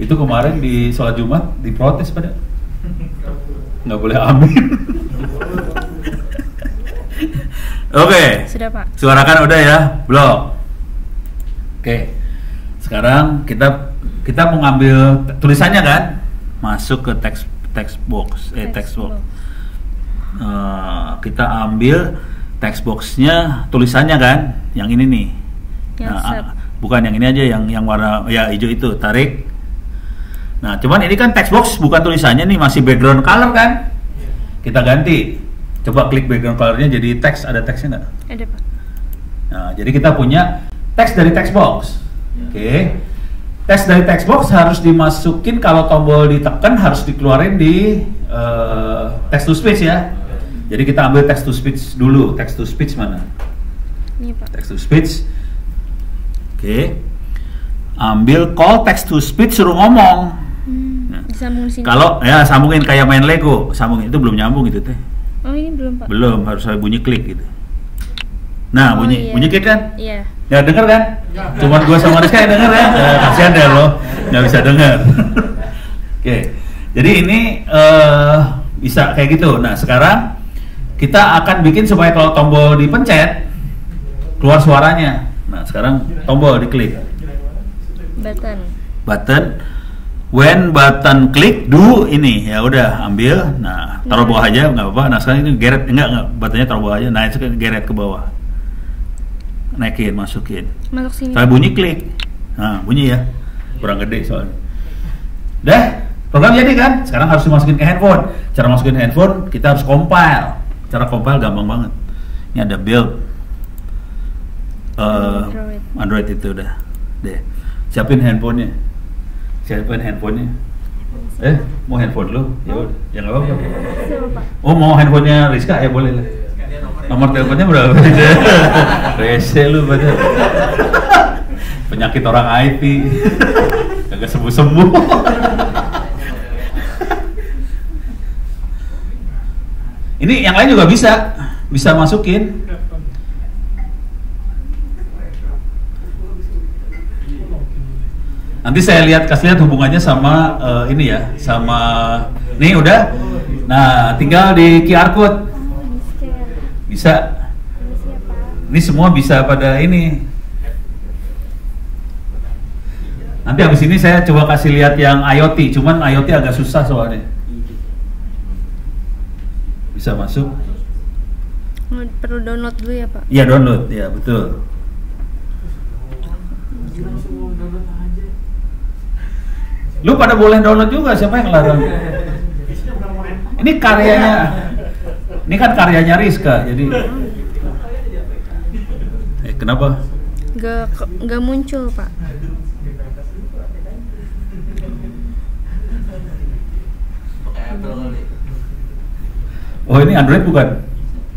S1: itu kemarin di sholat Jumat diprotes pada nggak boleh amin. Oke.
S2: Sudah, Pak.
S1: Suarakan udah ya, belum? Oke. Sekarang kita mau ngambil tulisannya kan, masuk ke text box. Kita ambil text boxnya, tulisannya kan, yang ini nih. Bukan yang ini aja, yang warna ya hijau itu, tarik. Nah, cuman ini kan text box bukan tulisannya nih, masih background color kan? Kita ganti. Coba klik background colornya jadi teks, ada teksnya nggak?
S2: Ada, Pak.
S1: Nah, jadi kita punya teks dari text box. Oke. Teks dari text box harus dimasukin, kalau tombol ditekan harus dikeluarin di text to speech ya. Jadi kita ambil text to speech dulu. Text to speech mana?
S2: Ini, Pak.
S1: Text to speech. Oke. Ambil call text to speech, suruh ngomong. Nah,
S2: Disambung sini.
S1: kalau ya sambungin kayak main Lego, sambungin, itu belum nyambung itu teh.
S2: Oh, ini belum, Pak.
S1: Belum, harus saya bunyi klik gitu. Nah,
S2: Oh,
S1: bunyi
S2: iya.
S1: klik kan?
S2: Iya.
S1: Ya denger kan? Cuman gua sama Rizka yang denger ya. Kasihan deh lo, nggak bisa denger. Oke, jadi ini bisa kayak gitu. Nah, sekarang kita akan bikin supaya kalau tombol dipencet keluar suaranya. Nah, sekarang tombol diklik. Button. When button klik, do ini ya udah ambil. Nah, taruh bawah aja nggak apa-apa. Nah, sekarang ini geret enggak buttonnya taruh bawah aja. Nah, itu geret ke bawah. Naikin, masukin.
S2: Masuk sini.
S1: Saya bunyi klik. Nah, bunyi ya. Kurang gede soalnya. Udah, program jadi kan? Sekarang harus dimasukin ke handphone. Cara masukin handphone, kita harus compile. Cara compile gampang banget. Ini ada build Android itu udah. Deh. Siapin handphonenya. Mau handphone lu? Ya udah, ya nggak apa-apa. Oh, mau handphonenya Rizka ya boleh lah. Nomor teleponnya berapa? Rese lu bener. Penyakit orang IT. Kagak sembuh-sembuh. Ini yang lain juga bisa masukin. Nanti saya kasih lihat hubungannya sama ini ya, sama nih udah. Nah, tinggal di QR code. Bisa. Ini semua bisa pada ini. Nanti habis ini saya coba kasih lihat yang IoT, cuman IoT agak susah soalnya. Bisa masuk.
S2: Perlu download dulu ya, Pak?
S1: Iya, download, ya betul. Lu pada boleh download juga, siapa yang larang? Ini karyanya, ini kan karyanya Rizka, jadi. Kenapa?
S2: Gak muncul, Pak.
S1: Oh, ini Android bukan?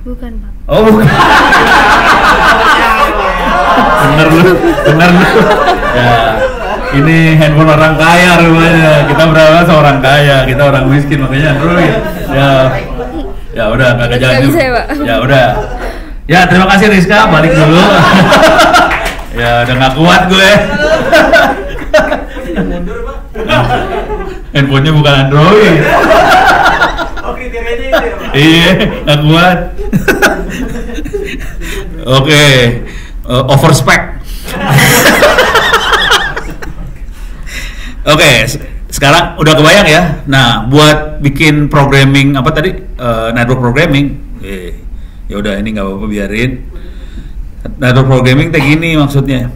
S2: Bukan, Pak.
S1: Oh, bukan. Bener lu. Ya. Ini handphone orang kaya rupanya. Kita berapa seorang kaya, kita orang miskin makanya Android. Ya udah nggak jadi. Ya udah. Ya terima kasih Rizka, balik dulu. Ya udah nggak kuat gue. Handphonenya bukan Android.
S3: Kriterianya itu ya, Pak?
S1: Iya, nggak kuat. Oke, overspec. Oke, sekarang udah kebayang ya. Nah, buat bikin programming apa tadi, network programming, ya udah ini nggak apa-apa biarin. Network programming kayak gini maksudnya.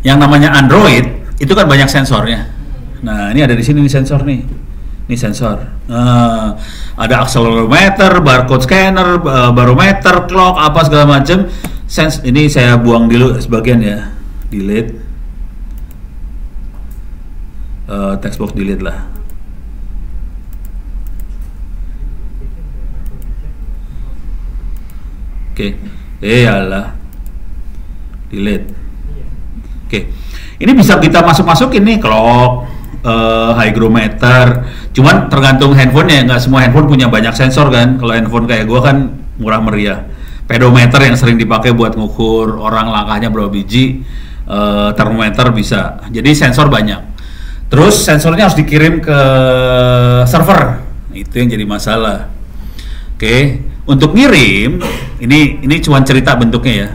S1: Yang namanya Android itu kan banyak sensornya. Nah, ini ada di sini nih sensor nih. Ini sensor. Ada accelerometer, barcode scanner, barometer, clock, apa segala macam. Ini saya buang dulu sebagian ya. Delete. Text box delete lah. Oke. Alah. Delete. Oke. Ini bisa kita masukin nih clock, hygrometer. Cuman tergantung handphonenya, nggak semua handphone punya banyak sensor kan. Kalau handphone kayak gua kan murah meriah. Pedometer yang sering dipakai buat ngukur orang langkahnya berapa biji, termometer bisa. Jadi sensor banyak. Terus sensornya harus dikirim ke server. Itu yang jadi masalah. Oke, untuk ngirim ini cuma cerita bentuknya ya.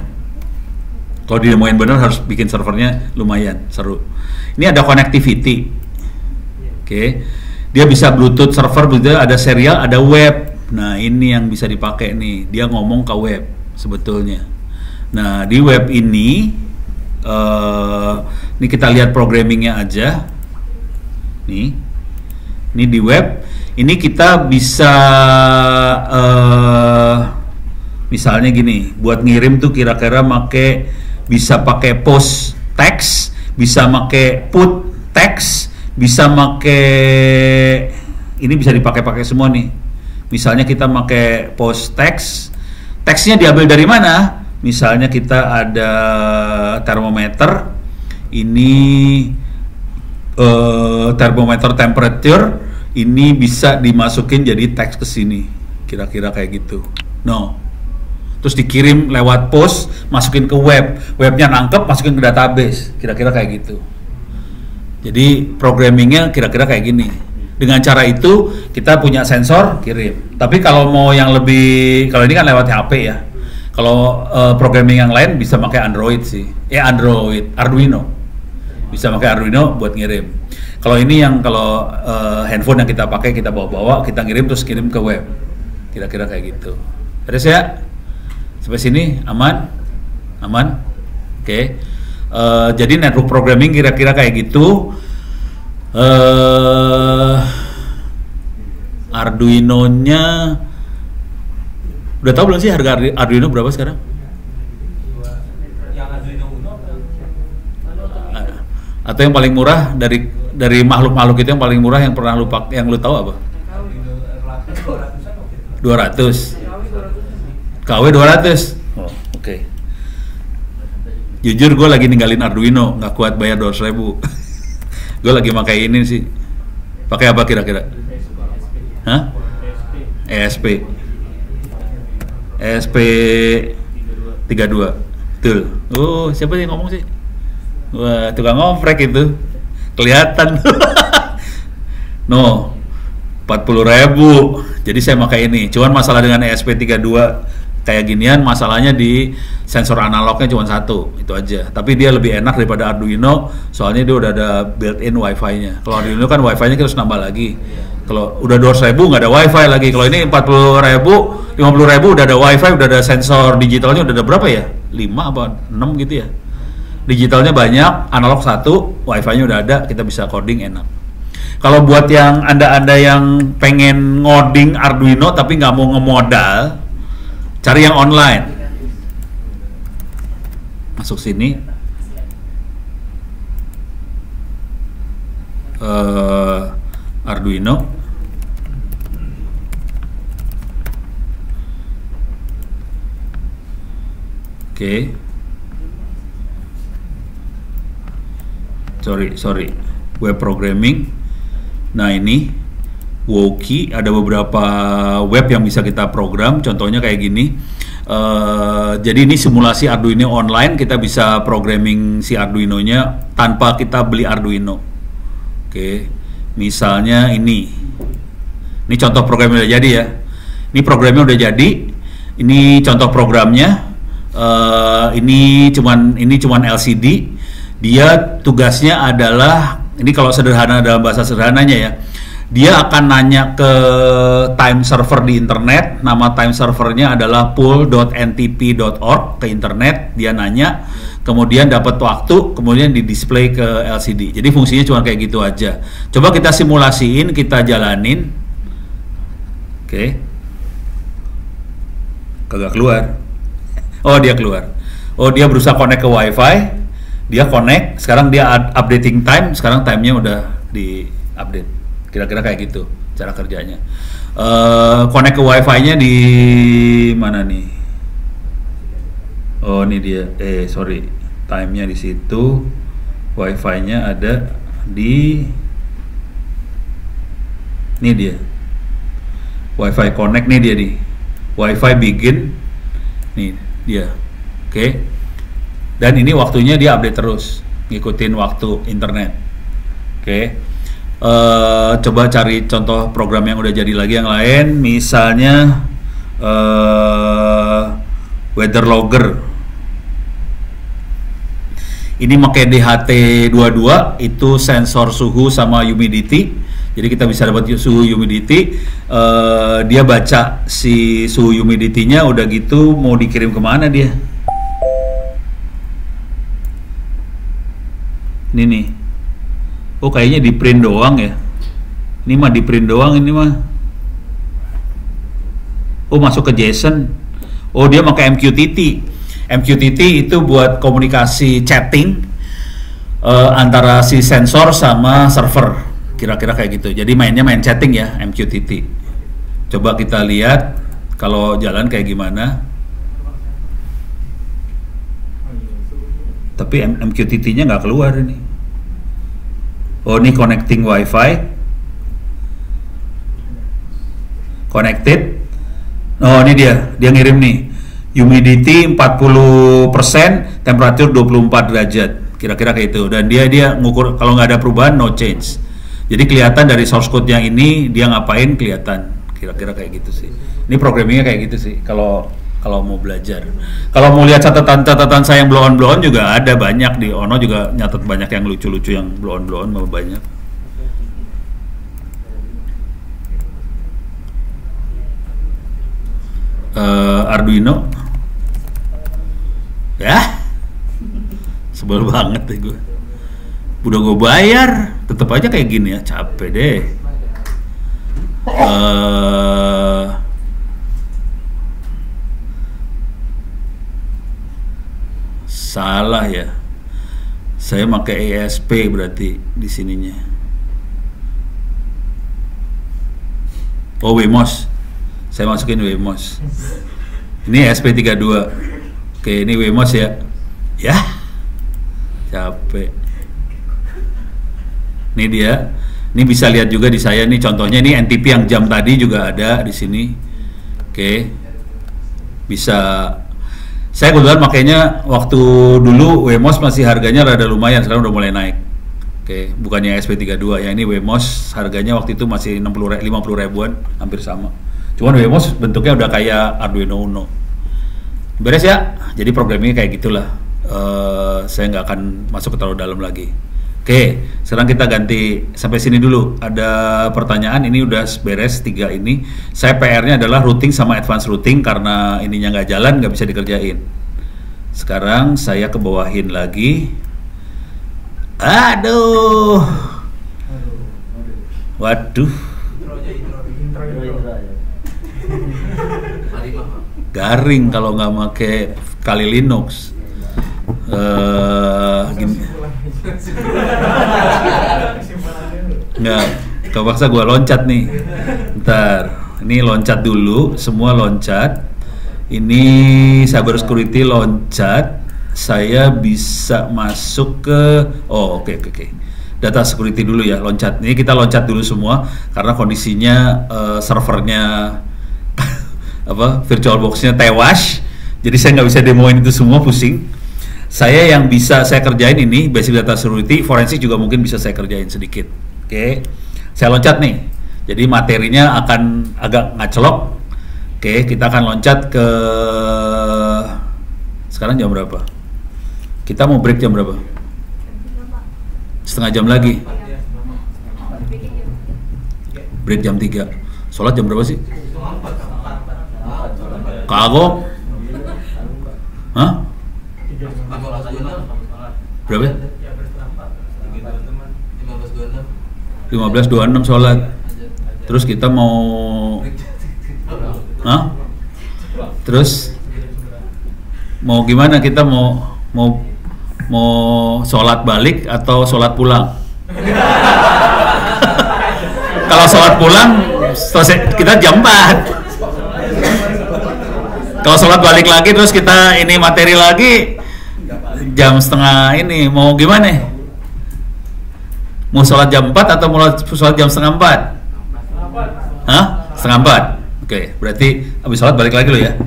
S1: Kalau didemoin bener harus bikin servernya lumayan seru. Ini ada connectivity. Oke. Dia bisa Bluetooth server, ada serial, ada web. Nah, ini yang bisa dipakai nih. Dia ngomong ke web sebetulnya. Nah, di web ini kita lihat programmingnya aja. Nih. Ini di web. Ini kita bisa misalnya gini, buat ngirim tuh kira-kira bisa pakai post text, bisa pakai put text, bisa pakai ini bisa dipakai semua nih. Misalnya kita pakai post text, teksnya diambil dari mana? Misalnya kita ada termometer, ini termometer temperature, ini bisa dimasukin jadi teks ke sini, kira-kira kayak gitu. No. Terus dikirim lewat post, masukin ke web, webnya nangkep, masukin ke database, kira-kira kayak gitu. Jadi programmingnya kira-kira kayak gini. Dengan cara itu kita punya sensor, kirim. Tapi kalau mau yang lebih, kalau ini kan lewat HP ya. Kalau programming yang lain bisa pakai Android sih, Arduino. Bisa pakai Arduino buat ngirim. Kalau ini kalau handphone yang kita pakai, kita bawa-bawa, kita ngirim terus kirim ke web. Kira-kira kayak gitu. Terus ya? Sampai sini aman? Oke. Jadi network programming kira-kira kayak gitu. Arduino-nya udah tahu belum sih harga Arduino berapa sekarang? Atau yang paling murah dari makhluk-makhluk itu yang paling murah yang pernah lu pakai, yang lu tahu apa? 200. KW 200. Oh, oke. Jujur gue lagi ninggalin Arduino, nggak kuat bayar 200.000. Gue lagi pakai ini sih. Pakai apa kira-kira? Hah? ESP 32. Betul. Oh, siapa yang ngomong sih? Wah, tukang ngoprek itu. Kelihatan. No. 40.000. Jadi saya pakai ini. Cuman masalah dengan ESP32 kayak ginian, masalahnya di sensor analognya cuma satu, itu aja. Tapi dia lebih enak daripada Arduino, soalnya dia udah ada built-in Wi-Fi-nya. Kalau Arduino kan Wi-Fi-nya kita harus nambah lagi. Kalau udah 200.000 nggak ada Wi-Fi lagi. Kalau ini 40.000, 50.000 udah ada Wi-Fi, udah ada sensor digitalnya, udah ada berapa ya? 5 apa 6 gitu ya. Digitalnya banyak, analog satu, Wi-Fi-nya udah ada, kita bisa coding enak. Kalau buat yang anda yang pengen ngoding Arduino tapi nggak mau ngemodal, cari yang online. Masuk sini. Arduino. Oke. Sorry. Web programming. Nah, ini Woki, ada beberapa web yang bisa kita program, contohnya kayak gini. Jadi ini simulasi Arduino online, kita bisa programming si Arduino-nya tanpa kita beli Arduino. Oke, misalnya ini contoh programnya udah jadi ya. Ini programnya udah jadi. Ini contoh programnya. Ini cuman LCD. Dia tugasnya adalah, ini kalau sederhana dalam bahasa sederhananya ya, dia akan nanya ke time server di internet. Nama time servernya adalah pool.ntp.org, ke internet dia nanya, kemudian dapat waktu, kemudian di display ke LCD. Jadi fungsinya cuma kayak gitu aja. Coba kita simulasiin, kita jalanin. Oke. Kagak keluar. Oh, dia keluar. Oh, dia berusaha connect ke Wi-Fi. Dia connect, sekarang dia updating time, sekarang timenya udah di update. Kira-kira kayak gitu cara kerjanya. Connect ke Wi-Fi-nya di mana nih? Oh, ini dia. Sorry, timenya di situ. Wi-Fi-nya ada di Ini dia. Wi-Fi connect nih dia nih. Wi-Fi begin. Nih dia. Oke. Dan ini waktunya dia update terus, ngikutin waktu internet. Oke. Coba cari contoh program yang udah jadi lagi yang lain, misalnya weather logger. Ini pakai DHT22, itu sensor suhu sama humidity. Jadi kita bisa dapat suhu humidity. Dia baca si suhu humidity-nya, udah gitu mau dikirim kemana dia? Ini nih. Oh kayaknya di print doang ya. Ini mah di print doang ini mah. Oh masuk ke JSON. Oh dia pakai MQTT. MQTT itu buat komunikasi chatting antara si sensor sama server. Kira-kira kayak gitu. Jadi mainnya main chatting ya MQTT. Coba kita lihat kalau jalan kayak gimana. Tapi MQTT-nya nggak keluar ini. Oh ini connecting Wi-Fi. Connected. Oh ini dia ngirim nih. Humidity 40%, temperature 24 derajat. Kira-kira kayak itu. Dan dia ngukur kalau nggak ada perubahan no change. Jadi kelihatan dari source code yang ini dia ngapain kelihatan. Kira-kira kayak gitu sih. Ini programmingnya kayak gitu sih. Kalau mau belajar. Kalau mau lihat catatan saya yang blow on juga ada banyak di Ono juga nyatet banyak yang lucu-lucu yang blow on banyak. Arduino. Ya. Sebel banget deh gue. Udah gue bayar, tetap aja kayak gini ya, capek deh. Salah ya. Saya pakai ESP berarti di sininya. Oh, Wemos. Saya masukin Wemos. Ini ESP32. Oke, ini Wemos ya. Ya. Capek. Ini dia. Ini bisa lihat juga di saya nih contohnya, ini NTP yang jam tadi juga ada di sini. Oke. Bisa. Saya kebetulan makanya waktu dulu Wemos masih harganya rada lumayan, sekarang udah mulai naik. Oke, bukannya SP32 ya, ini Wemos harganya waktu itu masih 50 ribuan, hampir sama. Cuman Wemos bentuknya udah kayak Arduino Uno. Beres ya, jadi programnya kayak gitulah. Saya nggak akan masuk ke terlalu dalam lagi. Oke, sekarang kita ganti sampai sini dulu. Ada pertanyaan, ini udah beres 3 ini. Saya PR-nya adalah routing sama advanced routing karena ininya nggak jalan, nggak bisa dikerjain. Sekarang saya ke bawahin lagi. Aduh. Waduh. Garing kalau nggak pakai Kali Linux. Gini. Nggak, kepaksa gue loncat nih. Ntar, ini loncat dulu, semua loncat. Ini cyber security loncat. Saya bisa masuk ke, oh oke. Data security dulu ya, loncat. Ini kita loncat dulu semua karena kondisinya servernya VirtualBox-nya tewas. Jadi saya nggak bisa demoin itu semua, pusing. Saya yang bisa saya kerjain ini basic data security, forensik juga mungkin bisa saya kerjain sedikit. Oke, saya loncat nih. Jadi materinya akan agak ngacelok. Oke, kita akan loncat ke, sekarang jam berapa? Kita mau break jam berapa? Setengah jam lagi. Break jam 3. Sholat jam berapa sih? Kagok? Hah? Berapa? 15.26 sholat. Terus kita mau, hah? Terus mau gimana? Kita mau sholat balik atau sholat pulang? Kalau sholat pulang selesai, kita jam 4. Kalau sholat balik lagi terus kita ini materi lagi jam setengah ini, mau gimana? Mau sholat jam 4 atau mau sholat jam setengah 4? Hah? Setengah 4. Oke, berarti habis sholat balik lagi lo ya.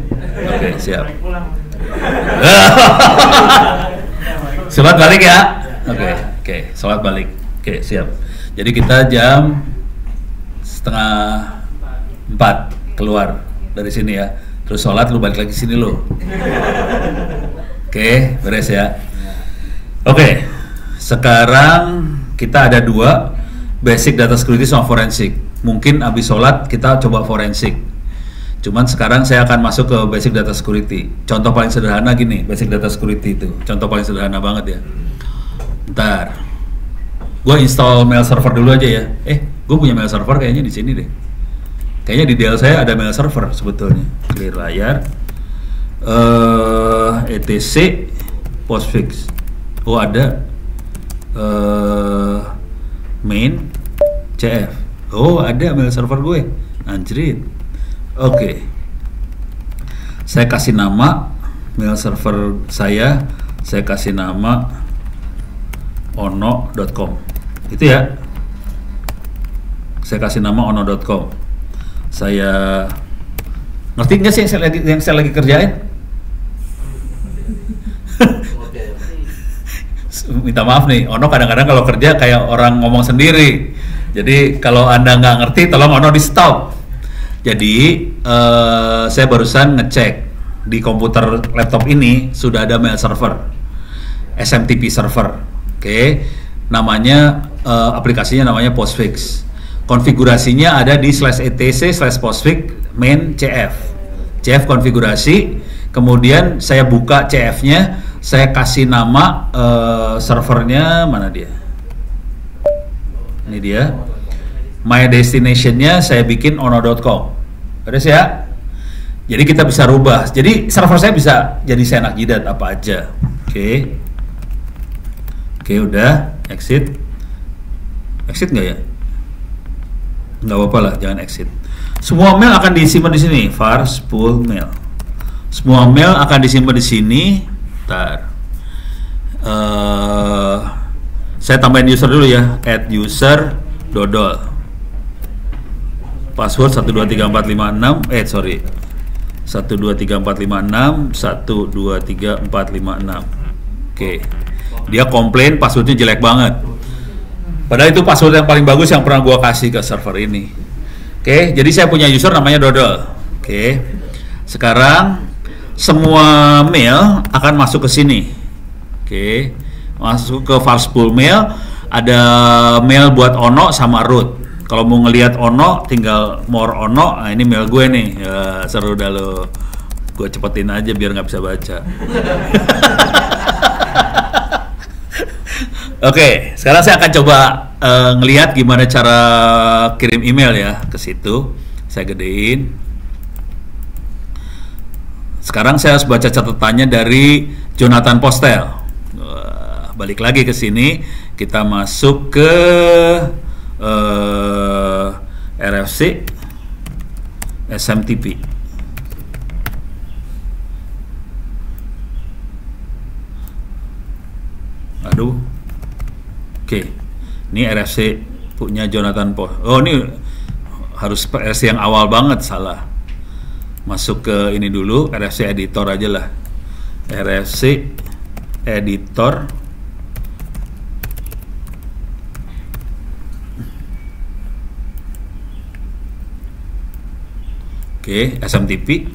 S1: Oke, siap. Sholat balik ya. Oke, sholat balik. Oke, siap. Jadi kita jam setengah 4 keluar dari sini ya. Terus sholat lu balik lagi sini lo. Oke, beres ya. Oke, sekarang kita ada 2, basic data security sama forensik. Mungkin habis sholat kita coba forensik. Cuman sekarang saya akan masuk ke basic data security. Contoh paling sederhana gini, basic data security itu. Contoh paling sederhana banget ya. Ntar, gue install mail server dulu aja ya. Gue punya mail server kayaknya di sini deh. Kayaknya di Dell saya ada mail server sebetulnya. Clear layar. etc postfix. Oh ada. Main CF. Oh ada mail server gue. Anjrit. Oke. Saya kasih nama mail server saya kasih nama ono.com. Itu ya. Saya kasih nama ono.com. Saya ngerti nggak sih yang saya lagi kerjain? Minta maaf nih, Ono kadang-kadang kalau kerja kayak orang ngomong sendiri. Jadi kalau Anda nggak ngerti, tolong Ono di stop. Jadi saya barusan ngecek di komputer laptop ini sudah ada mail server, SMTP server. Oke, namanya aplikasinya namanya Postfix. Konfigurasinya ada di /etc/postfix main CF konfigurasi. Kemudian saya buka CF-nya, saya kasih nama servernya, mana dia? Ini dia. My destination-nya saya bikin ono.com. Beres ya? Jadi kita bisa rubah. Jadi server saya bisa jadi seenak jidat apa aja. Oke. Oke, udah. Exit. Exit nggak ya? Nggak apa-apa lah, jangan exit. Semua mail akan disimpan di sini. Var spool mail. Semua mail akan disimpan di sini. Ntar. Saya tambahin user dulu ya. Add user dodol. Password 123456. 123456 123456. Oke. Dia komplain passwordnya jelek banget. Padahal itu password yang paling bagus yang pernah gua kasih ke server ini. Oke, jadi saya punya user namanya Dodol. Oke. Sekarang semua mail akan masuk ke sini. Oke. Masuk ke Varspool mail, ada mail buat Ono sama root. Kalau mau ngelihat Ono tinggal more Ono. Nah, ini mail gue nih. Ya, seru dah lo. Gue cepetin aja biar nggak bisa baca. Oke, sekarang saya akan coba ngelihat gimana cara kirim email ya ke situ. Saya gedein. Sekarang saya harus baca catatannya dari Jonathan Postel. Balik lagi ke sini, kita masuk ke RFC SMTP. Aduh. Oke, ini RFC punya Jonathan Post. Oh, ini harus RFC yang awal banget, salah. Masuk ke ini dulu, RFC editor aja lah. RFC editor. Oke, SMTP.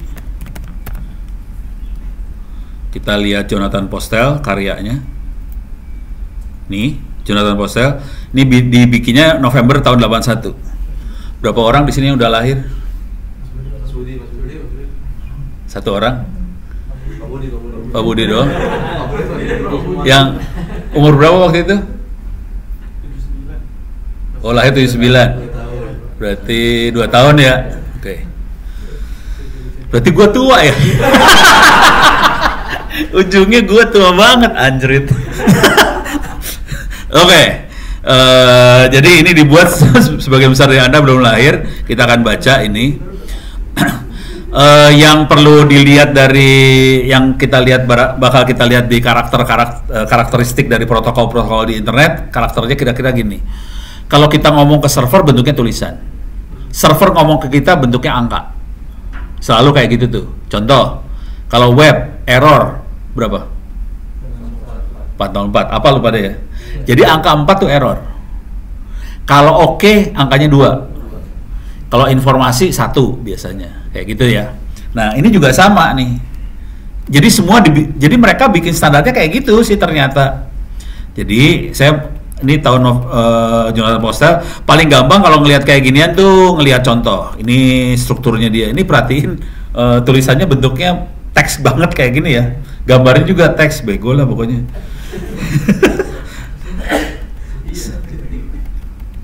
S1: Kita lihat Jonathan Postel karyanya. Nih, Jonathan Postel. Ini dibikinnya November tahun 81. Berapa orang di sini yang udah lahir? Satu orang? Pak Budi doang. Yang umur berapa waktu itu? Oh, lahir 79. Berarti 2 tahun ya. Oke. Berarti gue tua ya. Ujungnya gue tua banget, anjrit. Oke. Jadi ini dibuat sebagian besar dari Anda belum lahir. Kita akan baca ini. Yang perlu dilihat dari yang kita lihat bakal kita lihat di karakteristik dari protokol-protokol di internet, karakternya kira-kira gini. Kalau kita ngomong ke server bentuknya tulisan. server ngomong ke kita bentuknya angka. Selalu kayak gitu tuh. Contoh, kalau web error berapa? 404. Apa lu pada ya? Jadi angka 4 tuh error. Kalau oke, angkanya 2. Kalau informasi 1 biasanya. Kayak gitu ya. Nah, ini juga sama nih. Jadi jadi mereka bikin standarnya kayak gitu sih ternyata. Jadi ini tahun Jonathan Postel paling gampang kalau ngelihat kayak ginian tuh ngelihat contoh. Ini strukturnya dia. Ini perhatiin tulisannya bentuknya teks banget kayak gini ya. Gambarnya juga teks, bego lah pokoknya.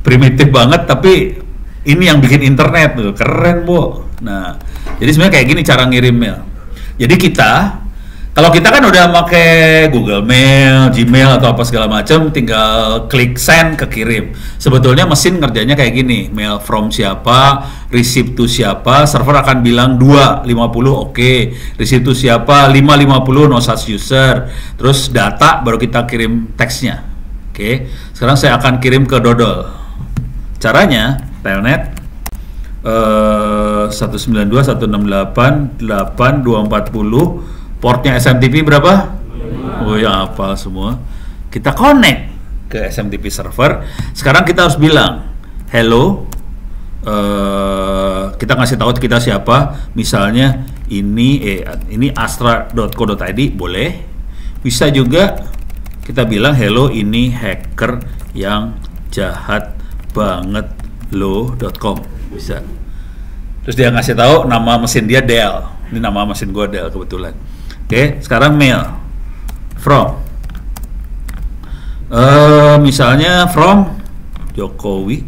S1: Primitif banget tapi ini yang bikin internet tuh. Keren, Bu. Nah, jadi sebenarnya kayak gini cara ngirimnya. Jadi kalau kita kan udah pakai Google Mail, Gmail atau apa segala macam, tinggal klik send ke kirim. Sebetulnya mesin ngerjanya kayak gini, mail from siapa, receive to siapa, server akan bilang 250 oke, receive to siapa 550 no such user, terus data baru kita kirim teksnya. Oke. Sekarang saya akan kirim ke Dodol. Caranya telnet 192.168.8.240 portnya SMTP berapa? Oh ya, hafal semua. Kita connect ke SMTP server. Sekarang kita harus bilang hello, kita ngasih tahu kita siapa. Misalnya ini astra.co.id, boleh. Bisa juga kita bilang hello, ini hacker yang jahat banget lo.com, bisa. Terus dia ngasih tahu nama mesin dia Dell. Ini nama mesin gua Dell kebetulan. Oke, sekarang mail from misalnya from Jokowi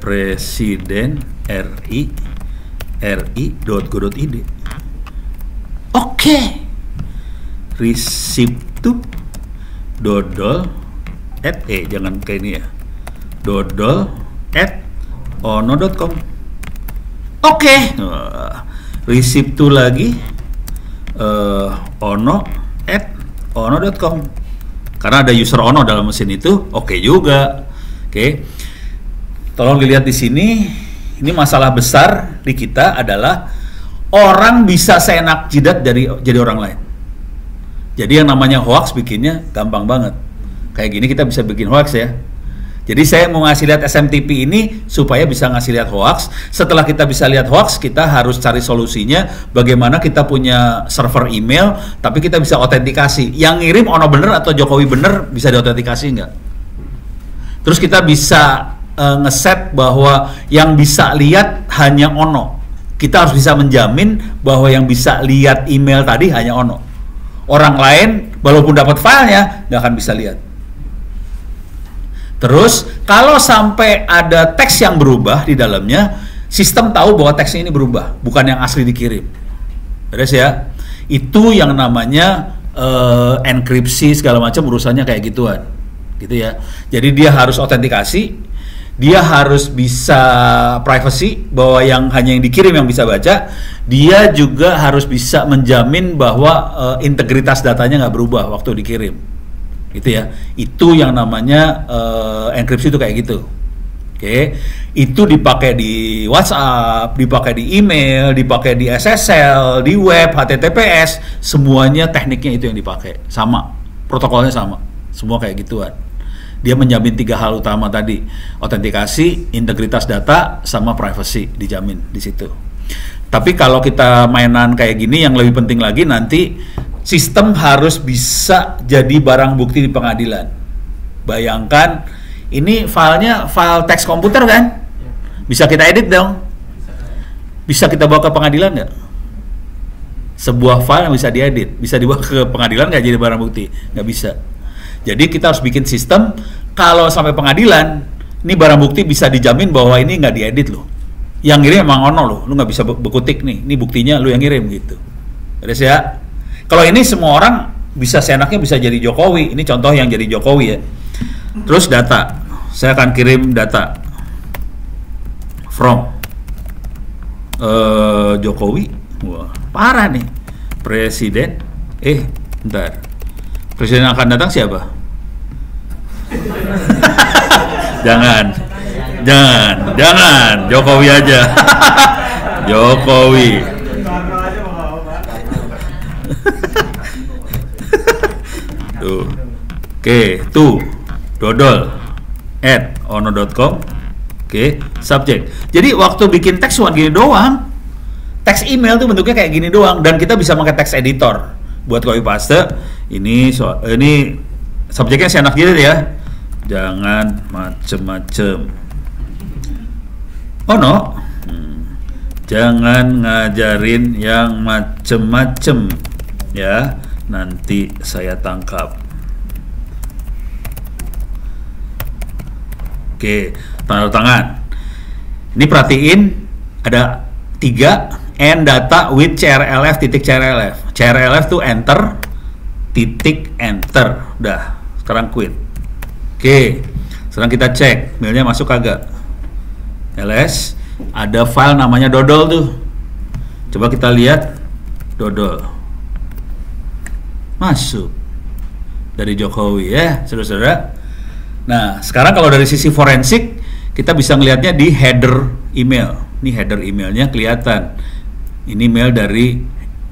S1: @presiden.ri.go.id. Oke. Receipt to dodol jangan kayak ini ya. dodol@ono.com. Oke. Receipt to lagi ono@ono.com. Karena ada user ono dalam mesin itu, oke juga. Oke. Tolong dilihat di sini. Ini masalah besar di kita adalah orang bisa seenak jidat jadi orang lain. Jadi yang namanya hoax bikinnya gampang banget. Kayak gini kita bisa bikin hoax ya. Jadi saya mau ngasih lihat SMTP ini supaya bisa ngasih lihat hoax. Setelah kita bisa lihat hoax, kita harus cari solusinya. Bagaimana kita punya server email, tapi kita bisa autentikasi. Yang ngirim Ono bener atau Jokowi bener bisa diautentikasi nggak? Terus kita bisa ngeset bahwa yang bisa lihat hanya Ono. Kita harus bisa menjamin bahwa yang bisa lihat email tadi hanya Ono. Orang lain, walaupun dapat filenya, nggak akan bisa lihat. Terus kalau sampai ada teks yang berubah di dalamnya, sistem tahu bahwa teksnya ini berubah, bukan yang asli dikirim. Beres ya? Itu yang namanya enkripsi segala macam urusannya kayak gituan, gitu ya. Jadi dia harus autentikasi, dia harus bisa privacy bahwa hanya yang dikirim yang bisa baca. Dia juga harus bisa menjamin bahwa integritas datanya nggak berubah waktu dikirim. Gitu ya, itu yang namanya enkripsi itu kayak gitu. Oke, itu dipakai di WhatsApp, dipakai di email, dipakai di SSL, di web, HTTPS, semuanya tekniknya itu yang dipakai, sama, protokolnya sama, semua kayak gituan. Dia menjamin 3 hal utama tadi, autentikasi, integritas data, sama privacy dijamin di situ. Tapi kalau kita mainan kayak gini, yang lebih penting lagi nanti sistem harus bisa jadi barang bukti di pengadilan. Bayangkan, ini filenya file teks komputer kan? Bisa kita edit dong? Bisa kita bawa ke pengadilan nggak? Sebuah file yang bisa diedit, bisa dibawa ke pengadilan nggak jadi barang bukti? Nggak bisa. Jadi kita harus bikin sistem, kalau sampai pengadilan, ini barang bukti bisa dijamin bahwa ini nggak diedit loh. Yang ngirim emang Ono loh, lu nggak bisa bekutik nih, ini buktinya lu yang ngirim gitu. Terus ya? Kalau ini semua orang bisa seenaknya bisa jadi Jokowi. Ini contoh yang jadi Jokowi ya. Terus data, saya akan kirim data from Jokowi. Wah, parah nih. Presiden. Bentar. Presiden yang akan datang siapa? Jangan. Jangan, Jokowi aja. Jokowi. Tuh. Oke, tuh. dodol@ono.com. Oke, subjek. Jadi waktu bikin teks cuma gini doang. Teks email tuh bentuknya kayak gini doang, dan kita bisa pakai teks editor buat copy paste. Ini subjeknya si anak jidat ya. Jangan macem-macem. Oh no. Jangan ngajarin yang macem-macem ya. Nanti saya tangkap. Oke, tanda tangan. Ini perhatiin ada 3 and data with CRLF titik CRLF. CRLF tuh enter titik enter. Udah, sekarang quit. Oke, sekarang kita cek mailnya masuk kagak. LS, ada file namanya dodol tuh. Coba kita lihat dodol. Masuk dari Jokowi ya, saudara-saudara. Nah, sekarang kalau dari sisi forensik kita bisa ngelihatnya di header email. Ini header emailnya kelihatan. Ini mail dari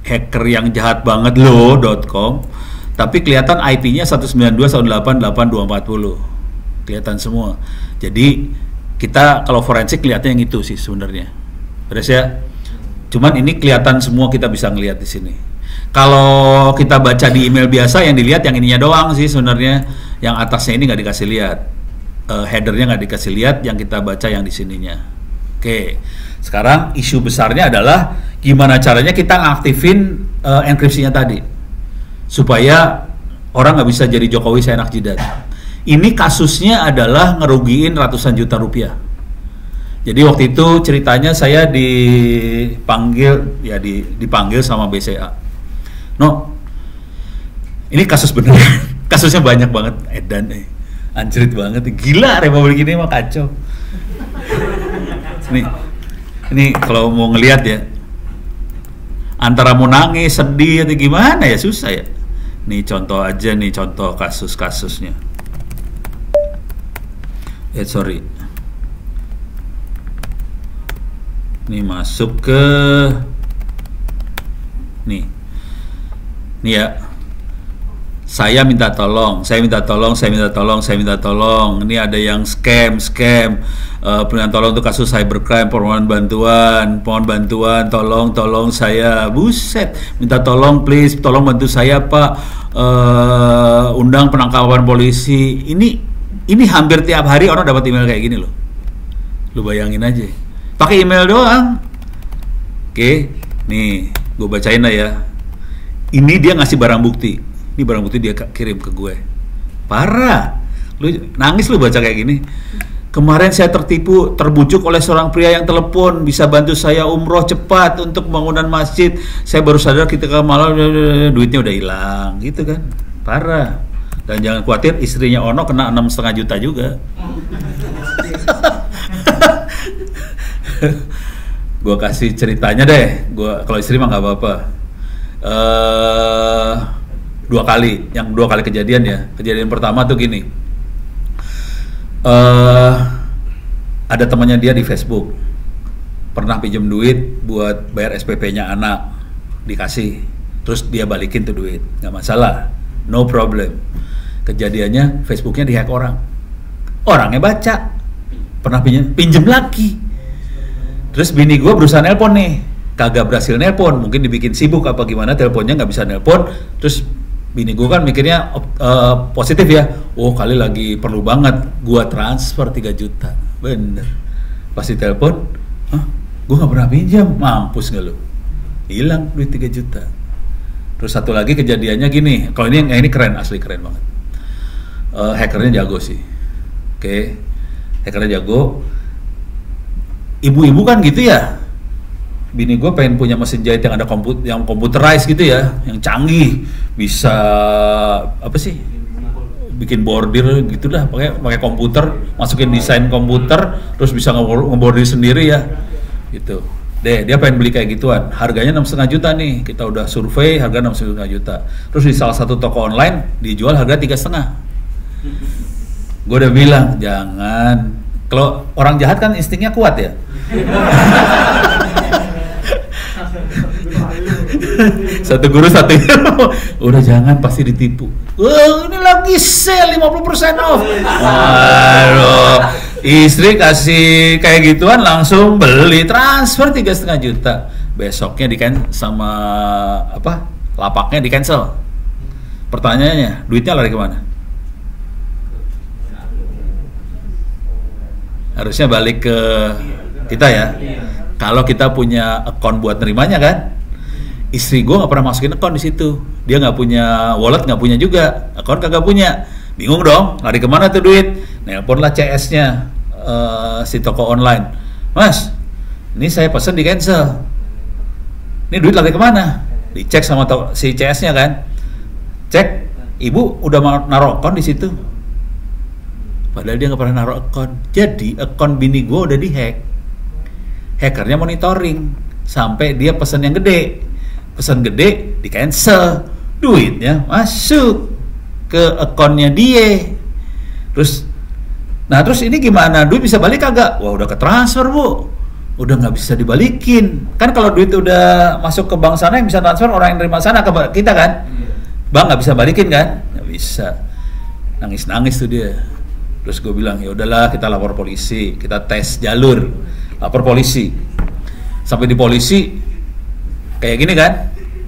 S1: hacker yang jahat banget loh.com. Tapi kelihatan IP-nya 192.168.240. Kelihatan semua. Jadi kita kalau forensik lihatnya yang itu sih sebenarnya. Beres ya? Cuman ini kelihatan semua, kita bisa ngelihat di sini. Kalau kita baca di email biasa yang dilihat yang ininya doang sih sebenarnya. Yang atasnya ini nggak dikasih lihat. Headernya nggak dikasih lihat, yang kita baca yang di sininya. Oke. Sekarang isu besarnya adalah gimana caranya kita ngaktifin enkripsinya tadi. Supaya orang nggak bisa jadi Jokowi seenak jidat. Ini kasusnya adalah ngerugiin ratusan juta rupiah. Jadi waktu itu ceritanya saya dipanggil sama BCA. No, ini kasus beneran. Kasusnya banyak banget, edan anjrit banget, gila Republik ini mah kacau. Ini kalau mau ngelihat ya, antara mau nangis, sedih atau gimana ya, susah ya. Nih contoh aja nih, contoh kasus-kasusnya. Sorry. Nih masuk ke nih ya. Saya minta tolong. Ini ada yang scam. Permintaan tolong untuk kasus cybercrime, mohon bantuan, tolong saya. Buset, minta tolong please, tolong bantu saya Pak. Undang penangkapan polisi. Ini hampir tiap hari orang dapat email kayak gini loh. Lu bayangin aja. Pakai email doang. Oke, nih gue bacain lah ya. Ini dia ngasih barang bukti. Ini barang bukti dia kirim ke gue. Parah. Lu nangis lu baca kayak gini. Kemarin saya terbujuk oleh seorang pria yang telepon, bisa bantu saya umroh cepat untuk pembangunan masjid. Saya baru sadar ketika malam duitnya udah hilang, gitu kan. Parah. Dan jangan khawatir, istrinya Ono kena 6,5 juta juga. Gue kasih ceritanya deh. Kalau istri mah nggak apa-apa. 2 kali, yang 2 kali kejadian ya. Kejadian pertama tuh gini, ada temannya dia di Facebook, pernah pinjam duit buat bayar SPP-nya anak, dikasih, terus dia balikin tuh duit, nggak masalah, no problem. Kejadiannya Facebooknya dihack orangnya baca, pernah pinjam lagi, terus bini gue berusaha nelpon nih, kagak berhasil nelpon, mungkin dibikin sibuk apa gimana, teleponnya nggak bisa nelpon, terus bini gue kan mikirnya positif ya, oh kali lagi perlu banget, gue transfer 3 juta, bener, pasti telepon, gue nggak pernah pinjam, mampus nggak lu, hilang duit 3 juta. Terus satu lagi kejadiannya gini, kalau ini keren, asli keren banget, hackernya jago sih, oke, hackernya jago, ibu-ibu kan gitu ya. Bini gue pengen punya mesin jahit yang ada yang computerized gitu ya, yang canggih, bisa apa sih, bikin bordir gitu dah, pakai komputer, masukin desain komputer, terus bisa ngebordir sendiri ya, gitu. Dia pengen beli kayak gituan, harganya 6,5 juta nih, kita udah survei harga 6,5 juta, terus di salah satu toko online dijual harga 3,5. Gue udah bilang jangan, Kalau orang jahat kan instingnya kuat ya. Satu guru satu udah jangan pasti ditipu. Ini lagi sale 50% off. Waduh, istri kasih kayak gituan langsung beli, transfer 3,5 juta. Besoknya sama apa? Lapaknya di cancel. Pertanyaannya, duitnya lari kemana? Harusnya balik ke kita ya. Kalau kita punya account buat nerimanya kan. Istri gue nggak pernah masukin account di situ. Dia nggak punya wallet, nggak punya juga. Account kagak punya. Bingung dong, lari kemana tuh duit? Nelponlah CS-nya si toko online. Mas, ini saya pesen di cancel. Ini duit lari kemana? Dicek sama si CS-nya kan. Cek, ibu udah naruh account di situ. Padahal dia nggak pernah naruh account. Jadi account bini gue udah dihack. Hackernya monitoring sampai dia pesan yang gede. Pesan gede di cancel, duitnya masuk ke akunnya dia. Terus ini gimana? Duit bisa balik kagak? Wah udah ketransfer bu, udah nggak bisa dibalikin. Kan kalau duit udah masuk ke bank sana yang bisa transfer orang yang terima sana ke kita kan? Bank nggak bisa balikin kan? Nggak bisa. Nangis tuh dia. Terus gue bilang ya udahlah kita lapor polisi, kita tes jalur, lapor polisi. Sampai di polisi kayak gini kan,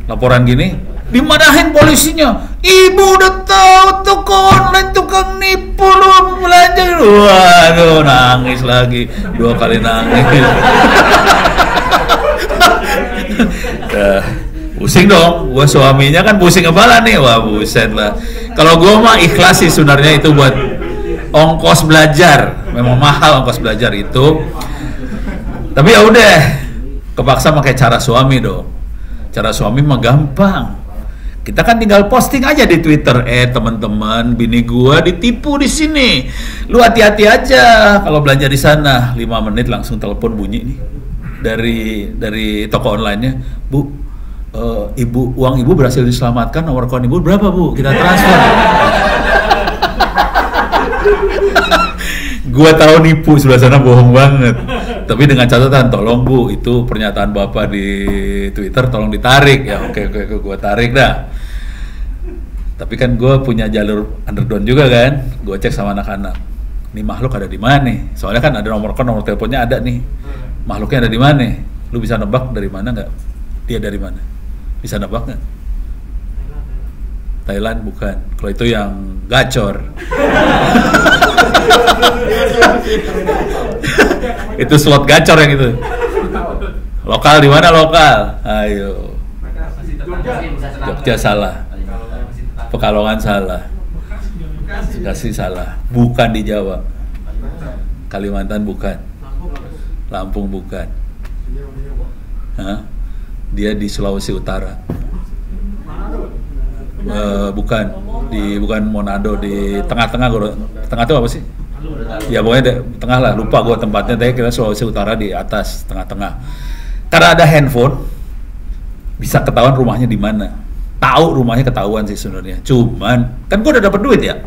S1: laporan gini, dimarahin polisinya. Ibu udah tahu toko online tukang nipu lu belanja. Waduh, nangis lagi, 2 kali nangis. Pusing dong, gua suaminya kan pusing kepala nih, wah buset lah. Kalau gua mah ikhlas sih sebenarnya itu buat ongkos belajar, memang mahal ongkos belajar itu. Tapi ya udah, kepaksa pakai cara suami dong. Cara suami mah gampang. Kita kan tinggal posting aja di Twitter, teman-teman, bini gua ditipu di sini. Lu hati-hati aja kalau belanja di sana. 5 menit langsung telepon bunyi nih dari toko online-nya. Bu, uang ibu berhasil diselamatkan. Nomor akun ibu berapa bu? Kita transfer. Gua tahu nipu, sebelah sana bohong banget. Tapi dengan catatan, tolong bu, itu pernyataan bapak di Twitter tolong ditarik ya. Oke, gue tarik dah. Tapi kan gue punya jalur underground juga kan. Gue cek sama anak-anak. Nih makhluk ada di mana nih? Soalnya kan ada nomor teleponnya ada nih. Makhluknya ada di mana? Lu bisa nebak dari mana nggak? Dia dari mana? Bisa nebak nggak? Thailand bukan. Kalau itu yang gacor. Itu slot gacor yang itu. Lokal di mana lokal? Ayo. Jogja salah. Pekalongan salah. Bekasi salah. Bukan di Jawa. Kalimantan bukan. Lampung bukan. Hah? Dia di Sulawesi Utara. Bukan Manado, di tengah-tengah. Tengah itu apa sih? Ya pokoknya tengah lah, lupa gue tempatnya. Tapi kira Sulawesi Utara di atas, tengah-tengah. Karena ada handphone, bisa ketahuan rumahnya di mana. Tahu rumahnya ketahuan sih sebenarnya. Cuman kan gue udah dapet duit ya.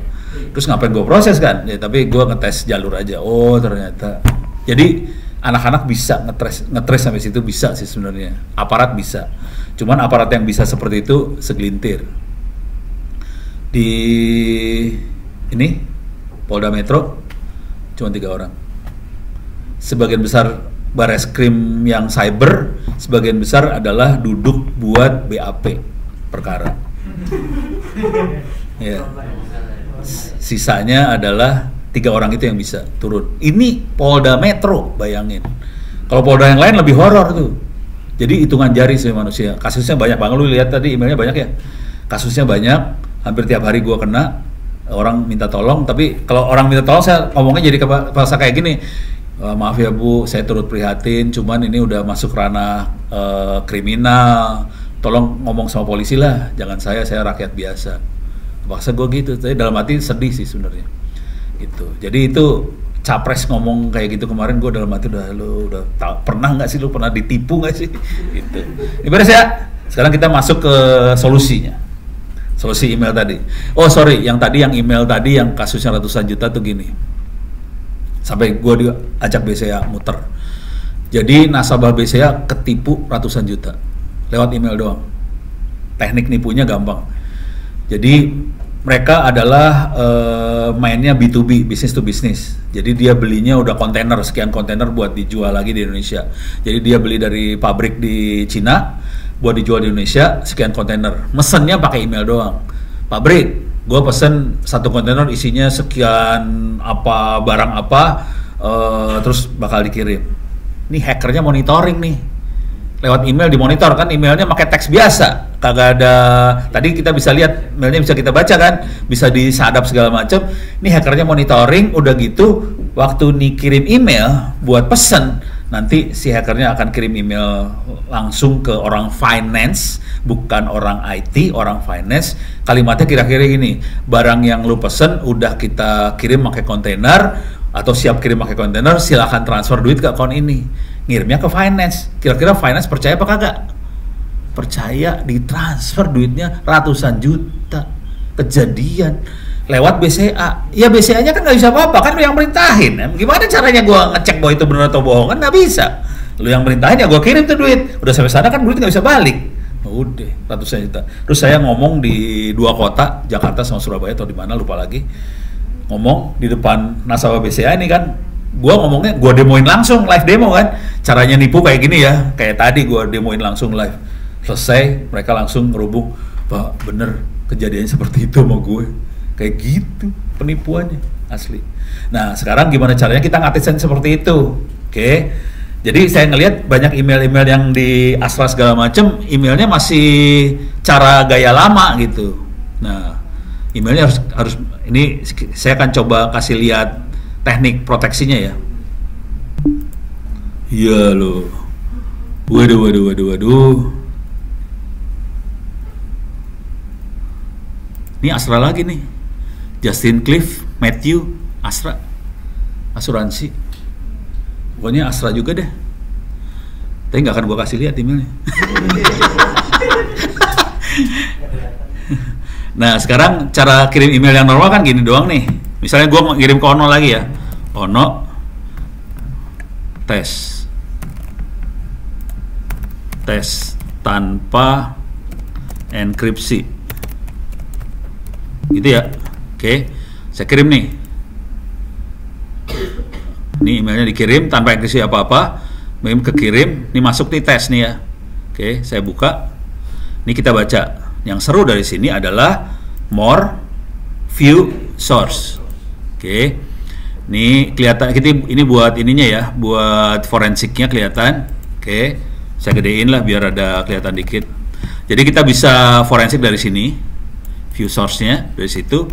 S1: Terus ngapain gue proses kan? Ya, tapi gue ngetes jalur aja. Oh ternyata. Jadi anak-anak bisa ngetres sampai situ bisa sih sebenarnya. Aparat bisa. Cuman aparat yang bisa seperti itu segelintir. Di ini Polda Metro cuma 3 orang. Sebagian besar Bareskrim yang cyber, sebagian besar adalah duduk buat BAP perkara. Ya. Sisanya adalah 3 orang itu yang bisa turun. Ini Polda Metro, bayangin. Kalau Polda yang lain lebih horor tuh. Jadi hitungan jari sih manusia. Kasusnya banyak banget. Lu lihat tadi emailnya banyak ya. Kasusnya banyak. Hampir tiap hari gua kena. Orang minta tolong. Tapi kalau orang minta tolong saya ngomongnya jadi bahasa kayak gini. Maaf ya bu, saya turut prihatin. Cuman ini udah masuk ranah kriminal. Tolong ngomong sama polisi lah. Jangan saya rakyat biasa. Bahasa gua gitu. Tapi dalam hati sedih sih sebenarnya. Gitu. Jadi itu capres ngomong kayak gitu kemarin, gue dalam hati udah pernah nggak sih lu pernah ditipu nggak sih gitu. Ini beres ya. Sekarang kita masuk ke solusinya. Solusi email tadi. Oh sorry, yang email tadi yang kasusnya ratusan juta tuh gini. sampai gue diajak BCA muter. Jadi nasabah BCA ketipu ratusan juta lewat email doang. Teknik nipunya gampang. Jadi mereka adalah mainnya B2B, business to business. Jadi dia belinya udah kontainer, sekian kontainer buat dijual lagi di Indonesia. Jadi dia beli dari pabrik di Cina buat dijual di Indonesia, sekian kontainer. Mesennya pakai email doang. Pabrik, gue pesen 1 kontainer isinya sekian apa barang apa, terus bakal dikirim. Ini hackernya monitoring nih, lewat email dimonitor kan, emailnya pakai teks biasa, kagak ada. Tadi kita bisa lihat emailnya, bisa kita baca kan, bisa disadap segala macam. Ini hackernya monitoring, udah gitu waktu nih kirim email buat pesen, nanti si hackernya akan kirim email langsung ke orang finance, bukan orang IT, orang finance. Kalimatnya kira-kira gini, barang yang lu pesen udah kita kirim pakai kontainer atau siap kirim pakai kontainer, silahkan transfer duit ke akun ini. Ngirimnya ke finance. Kira-kira finance percaya apa kagak? Percaya, ditransfer duitnya ratusan juta. Kejadian lewat BCA. Ya BCA-nya kan nggak bisa apa-apa, kan lu yang merintahin. Gimana caranya gua ngecek bahwa itu benar atau bohong? Kan nggak bisa. Lu yang merintahin, ya gua kirim tuh duit. Udah sampai sana kan duit nggak bisa balik. Udah ratusan juta. Terus saya ngomong di 2 kota, Jakarta sama Surabaya atau di mana lupa lagi. Ngomong di depan nasabah BCA ini kan, gua ngomongnya, gua demoin langsung, live demo kan, caranya nipu kayak gini ya, kayak tadi gua demoin langsung live. Selesai, mereka langsung ngerubung, Pak bener kejadiannya seperti itu sama gue, kayak gitu penipuannya asli. Nah sekarang gimana caranya kita ngatasin seperti itu? Oke, jadi saya ngelihat banyak email-email yang di Astra segala macam, emailnya masih cara gaya lama gitu. Nah emailnya harus ini saya akan coba kasih lihat teknik proteksinya ya. Iya loh. Waduh. Ini Astra lagi nih. Justin Cliff, Matthew, Astra. Asuransi. Pokoknya Astra juga deh. Tapi nggak akan gua kasih lihat emailnya. Nah sekarang cara kirim email yang normal kan gini doang nih. Misalnya gue ngirim ke Ono lagi ya, Ono tes tanpa enkripsi gitu ya. Oke, saya kirim nih. Ini emailnya dikirim tanpa enkripsi apa-apa, kekirim. Ini masuk nih tes nih ya. Oke, saya buka. Ini kita baca. Yang seru dari sini adalah more view source. Oke, ini kelihatan, ini buat ininya ya, buat forensiknya kelihatan. Oke, saya gedein lah biar ada kelihatan dikit. Jadi kita bisa forensik dari sini, view source-nya dari situ.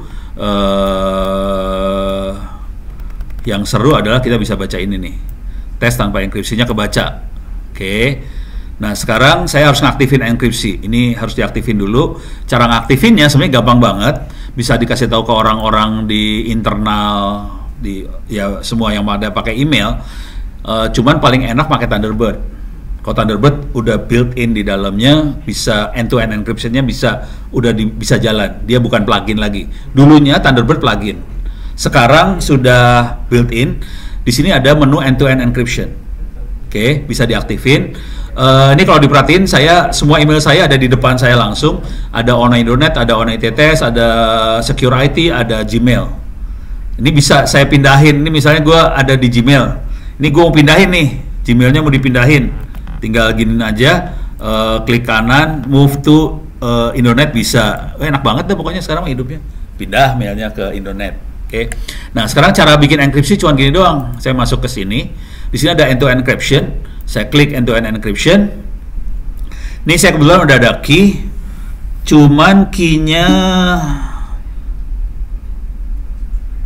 S1: Yang seru adalah kita bisa baca ini nih, tes tanpa enkripsinya kebaca. Oke. Nah sekarang saya harus ngaktifin enkripsi. Ini harus diaktifin dulu. Cara ngaktifinnya sebenarnya gampang banget. Bisa dikasih tahu ke orang-orang di internal, di ya semua yang ada pakai email. Cuman paling enak pakai Thunderbird. Kalau Thunderbird udah built-in di dalamnya, bisa end-to-end encryption-nya bisa jalan. Dia bukan plugin lagi. Dulunya Thunderbird plugin. Sekarang sudah built-in. Di sini ada menu end-to-end encryption. Oke, bisa diaktifin. Ini kalau diperhatiin, semua email saya ada di depan saya langsung. Ada Ono Indonet, ada Ono ITTS, ada Secure IT, ada Gmail. Ini bisa saya pindahin. Ini misalnya gue ada di Gmail. Ini gue mau pindahin nih, Gmailnya mau dipindahin. Tinggal gini aja, klik kanan, move to Indonet bisa. Enak banget deh pokoknya sekarang hidupnya. Pindah mailnya ke Indonet. Oke. Nah sekarang cara bikin enkripsi cuma gini doang. Saya masuk ke sini. Di sini ada end-to-end encryption. Saya klik end-to-end encryption. Ini saya kebetulan udah ada key. Cuman key-nya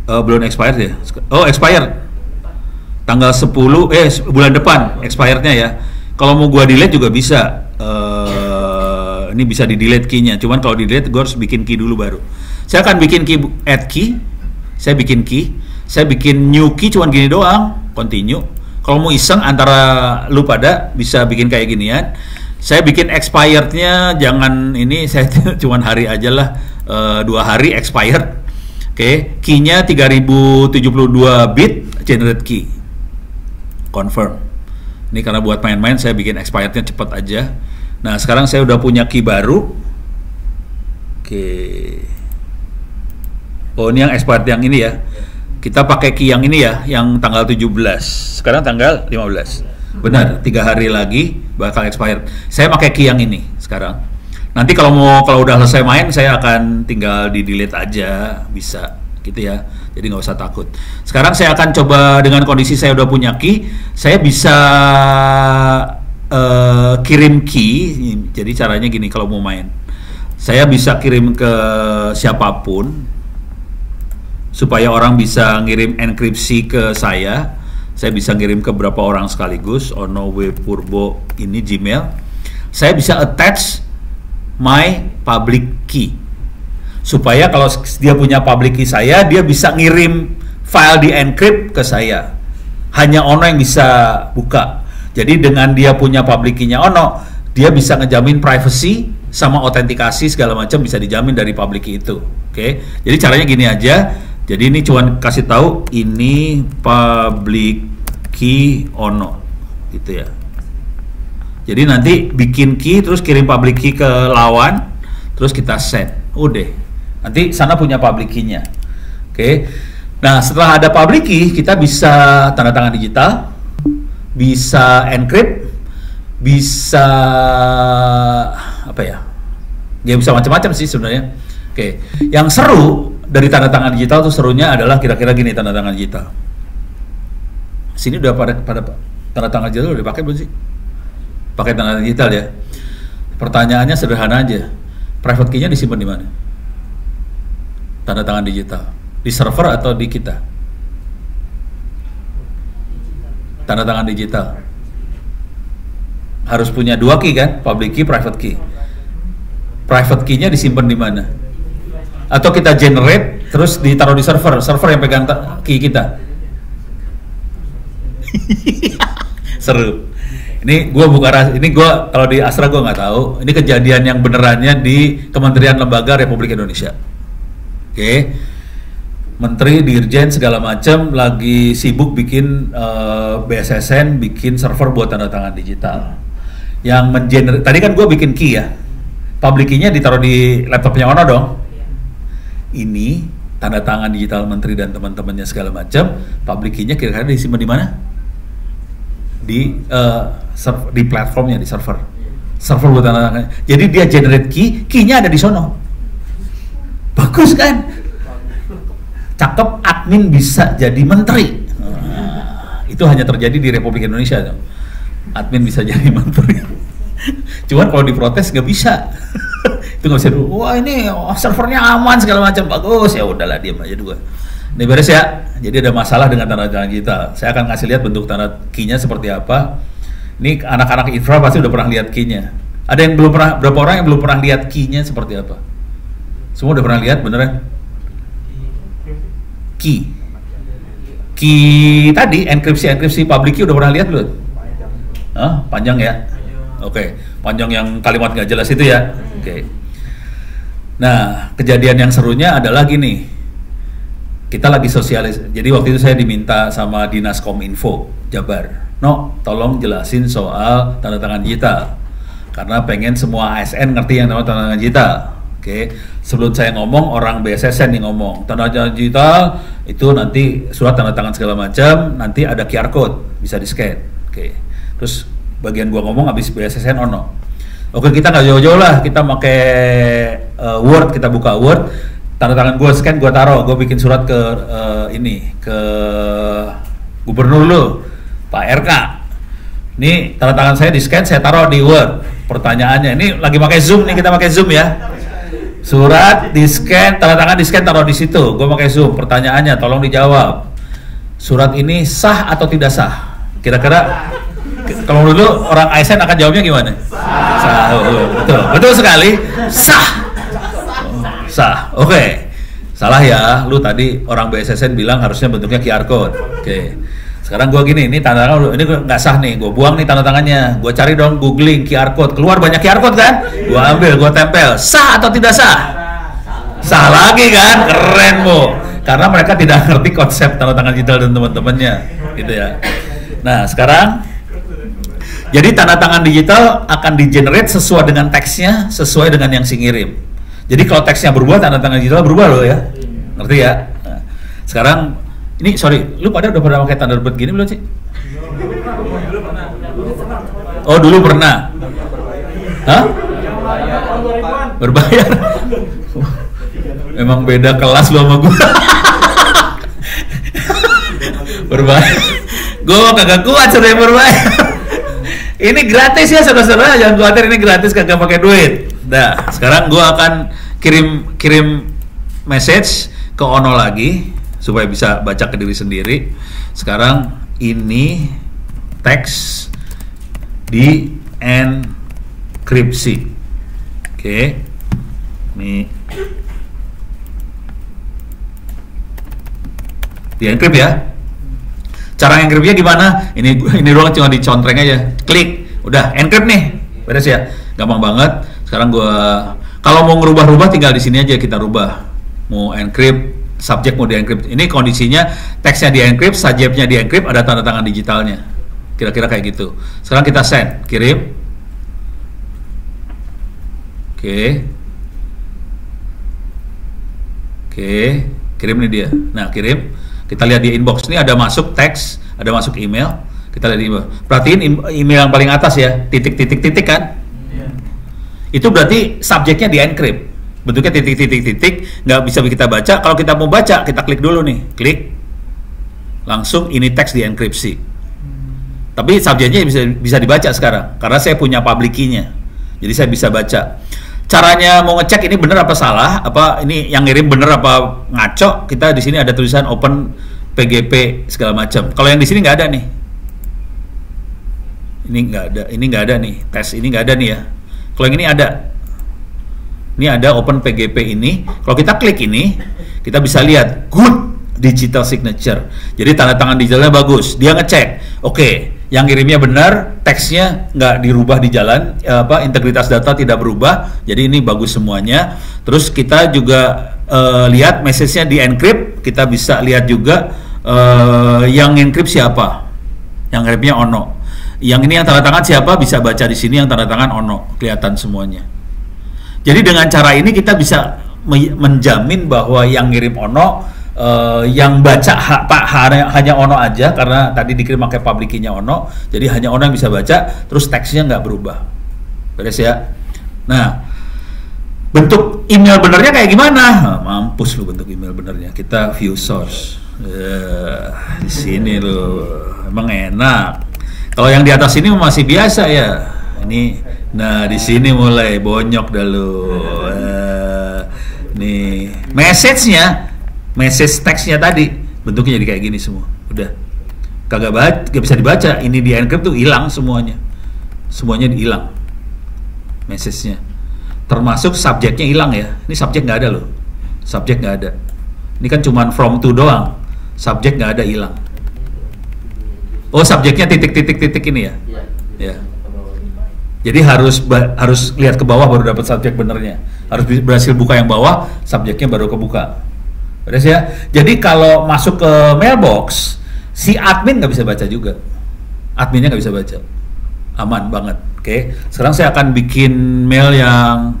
S1: belum expired ya. Oh, expired. Tanggal 10 bulan depan expirednya ya. Kalau mau gua delete juga bisa. Ini bisa di-delete key-nya. Cuman kalau di-delete gua harus bikin key dulu baru. Saya akan bikin key, add key. Saya bikin key. Saya bikin new key cuman gini doang, continue. Kalau mau iseng antara lu pada bisa bikin kayak ginian. Saya bikin expirednya jangan ini, saya cuman hari aja lah, 2 hari expired. Oke, key-nya 3072 bit, generate key, confirm. Ini karena buat main-main saya bikin expirednya cepat aja. Nah sekarang saya udah punya key baru. Oke. Oh ini yang expired yang ini ya. Kita pakai key yang ini ya, yang tanggal 17. Sekarang tanggal 15. Benar, 3 hari lagi bakal expired. Saya pakai key yang ini sekarang. Nanti kalau udah selesai main, saya akan tinggal di delete aja, bisa gitu ya. Jadi nggak usah takut. Sekarang saya akan coba dengan kondisi saya udah punya key, saya bisa kirim key. Jadi caranya gini kalau mau main, saya bisa kirim ke siapapun supaya orang bisa ngirim enkripsi ke saya. Saya bisa ngirim ke berapa orang sekaligus. Ono W Purbo ini Gmail. Saya bisa attach my public key supaya kalau dia punya public key saya, dia bisa ngirim file di encrypt ke saya. Hanya Ono yang bisa buka. Jadi dengan dia punya public key-nya Ono, dia bisa ngejamin privacy sama autentikasi segala macam bisa dijamin dari public key itu. Oke. Jadi caranya gini aja. Jadi ini cuman kasih tahu ini public key Ono gitu ya. Jadi nanti bikin key terus kirim public key ke lawan, terus kita send. Udah. Nanti sana punya public key-nya. Oke. Nah, setelah ada public key, kita bisa tanda tangan digital, bisa encrypt, bisa apa ya? Ya bisa macam-macam sih sebenarnya. Oke. Yang seru dari tanda tangan digital tuh serunya adalah kira-kira gini tanda tangan digital. Sini udah pada tanda tangan digital udah dipakai belum sih? Pakai tanda tangan digital ya. Pertanyaannya sederhana aja. Private key-nya disimpan di mana? Tanda tangan digital. Di server atau di kita? Tanda tangan digital. Harus punya 2 key kan? Public key, private key. Private key-nya disimpan di mana? Atau kita generate terus ditaruh di server yang pegang key kita. Seru. Ini gue kalau di Astra gue nggak tahu. Ini kejadian yang benerannya di Kementerian Lembaga Republik Indonesia. Oke. Menteri, dirjen segala macam lagi sibuk bikin BSSN bikin server buat tanda tangan digital. Yang tadi kan gue bikin key ya. Public key-nya ditaruh di laptopnya Ono dong. Ini tanda tangan digital menteri dan teman-temannya segala macam, public key-nya kira-kira disimpan di mana? Di platformnya, di server buat tanda tangan. Jadi dia generate key-nya ada di sono. Bagus kan? Cakep, admin bisa jadi menteri. Nah, itu hanya terjadi di Republik Indonesia. Admin bisa jadi menteri. Cuman kalau diprotes nggak bisa. Itu nggak bisa dulu. Wah ini servernya aman segala macam, bagus ya udahlah diam aja dulu. Ini beres ya. Jadi ada masalah dengan tanda tangan digital. Saya akan ngasih lihat bentuk tanda key-nya seperti apa. Ini anak-anak infra pasti udah pernah lihat key-nya. Ada yang belum pernah? Berapa orang yang belum pernah lihat key-nya seperti apa? Semua udah pernah lihat beneran? Key tadi enkripsi public key udah pernah lihat belum? Hah? Panjang ya? Oke. Panjang yang kalimat nggak jelas itu ya? Oke. Nah, kejadian yang serunya adalah gini. Kita lagi sosialis. Jadi waktu itu saya diminta sama Dinas Kominfo Jabar. No, tolong jelasin soal tanda tangan digital. Karena pengen semua ASN ngerti yang namanya tanda tangan digital. Oke. Sebelum saya ngomong, orang BSSN yang ngomong. Tanda tangan digital itu nanti surat tanda tangan segala macam, nanti ada QR code, bisa di-scan. Oke. Terus bagian gua ngomong habis BSSN Ono. Oke, kita nggak jauh-jauh lah, kita pakai Word, kita buka Word, tanda tangan gue scan, gue taruh, gue bikin surat ke ke gubernur lu, Pak RK. Ini tanda tangan saya di scan, saya taruh di Word. Pertanyaannya, ini lagi pakai Zoom nih, kita pakai Zoom ya. Surat di scan, tanda tangan di scan, taruh di situ. Gue pakai Zoom. Pertanyaannya, tolong dijawab. Surat ini sah atau tidak sah? Kira-kira kalau dulu orang ASN akan jawabnya gimana? Sah. Betul sekali. Sah. Sah. Oke. Salah ya. Lu tadi orang BSSN bilang harusnya bentuknya QR code. Oke. Sekarang gua gini, ini tanda tangan ini nggak sah nih. Gua buang nih tanda tangannya. Gua cari dong googling QR code. Keluar banyak QR code kan? Gua ambil, gua tempel. Sah atau tidak sah? Sah lagi kan? Keren, Bu. karena mereka tidak ngerti konsep tanda tangan digital dan teman-temannya, gitu ya. Nah, sekarang jadi tanda tangan digital akan di-generate sesuai dengan teksnya, sesuai dengan yang si ngirim. Jadi kalau teksnya berubah, tanda tangan digital berubah loh ya. Ngerti ya? Nah, sekarang ini sorry, lu pada udah pernah pakai Thunderbird gini belum sih? Oh, dulu pernah. Hah? Berbayar. Emang beda kelas lu sama gua. Berbayar. Gua kagak kuat sudah yang berbayar. Ini gratis ya saudara-saudara, jangan khawatir, ini gratis, kagak pakai duit. Nah, sekarang gua akan kirim message ke Ono lagi supaya bisa baca ke diri sendiri. Sekarang ini teks di enkripsi. Oke. Nih. Di encrypt ya. Cara encryptnya gimana? Ini doang, cuma dicontreng aja. Klik, udah encrypt nih. Beres ya. Gampang banget. Sekarang kalau mau ngerubah-rubah tinggal di sini aja kita rubah. Mau encrypt, subjek mau di encrypt. Ini kondisinya teksnya di encrypt, subjeknya di encrypt, ada tanda tangan digitalnya. Kira-kira kayak gitu. Sekarang kita send, kirim. Oke, kirim nih dia. Nah, kirim. Kita lihat di inbox. Ini ada masuk teks, ada masuk email. Kita lihat di inbox. Perhatiin email yang paling atas ya, titik kan? Itu berarti subjeknya di encrypt. Bentuknya titik, nggak bisa kita baca. Kalau kita mau baca, kita klik dulu nih, klik. Langsung ini teks di enkripsi. Tapi subjeknya bisa dibaca sekarang, karena saya punya public key-nya. Jadi saya bisa baca. Caranya mau ngecek ini bener apa salah, apa ini yang ngirim bener apa ngaco, kita di sini ada tulisan open PGP segala macam. Kalau yang di sini nggak ada nih. Ini nggak ada nih, tes ini nggak ada nih ya. Kalau yang ini ada. Ini ada open PGP ini. Kalau kita klik ini, kita bisa lihat good digital signature. Jadi tanda tangan digitalnya bagus. Dia ngecek, oke, yang ngirimnya benar, teksnya nggak dirubah di jalan, integritas data tidak berubah. Jadi ini bagus semuanya. Terus kita juga lihat message-nya di encrypt. Kita bisa lihat juga yang encrypt siapa. Yang ngirimnya Ono. Yang ini yang tanda tangan siapa, bisa baca di sini yang tanda tangan Ono, kelihatan semuanya. Jadi dengan cara ini kita bisa menjamin bahwa yang ngirim Ono, yang baca hanya Ono aja, karena tadi dikirim pakai public key-nya Ono, jadi hanya Ono yang bisa baca, terus teksnya nggak berubah. Beres ya. Nah, bentuk email benernya kayak gimana? Nah, mampus lu bentuk email benernya. Kita view source. Di sini loh, emang enak. Kalau yang di atas ini masih biasa ya. Ini, nah di sini mulai bonyok dah lu. Nih, message teksnya tadi bentuknya jadi kayak gini semua. Udah, gak bisa dibaca. Ini di encrypt tuh hilang semuanya. Semuanya hilang. Message-nya. Termasuk subjeknya hilang ya. Ini subjek nggak ada loh. Subjek nggak ada. Ini kan cuman from to doang. Subjek nggak ada, hilang. Oh, subjeknya titik ini ya? Ya. Jadi harus lihat ke bawah baru dapat subjek benernya. Harus berhasil buka yang bawah, subjeknya baru kebuka. Beres ya? Jadi kalau masuk ke mailbox, si admin nggak bisa baca juga. Adminnya nggak bisa baca. Aman banget. Oke. Sekarang saya akan bikin mail yang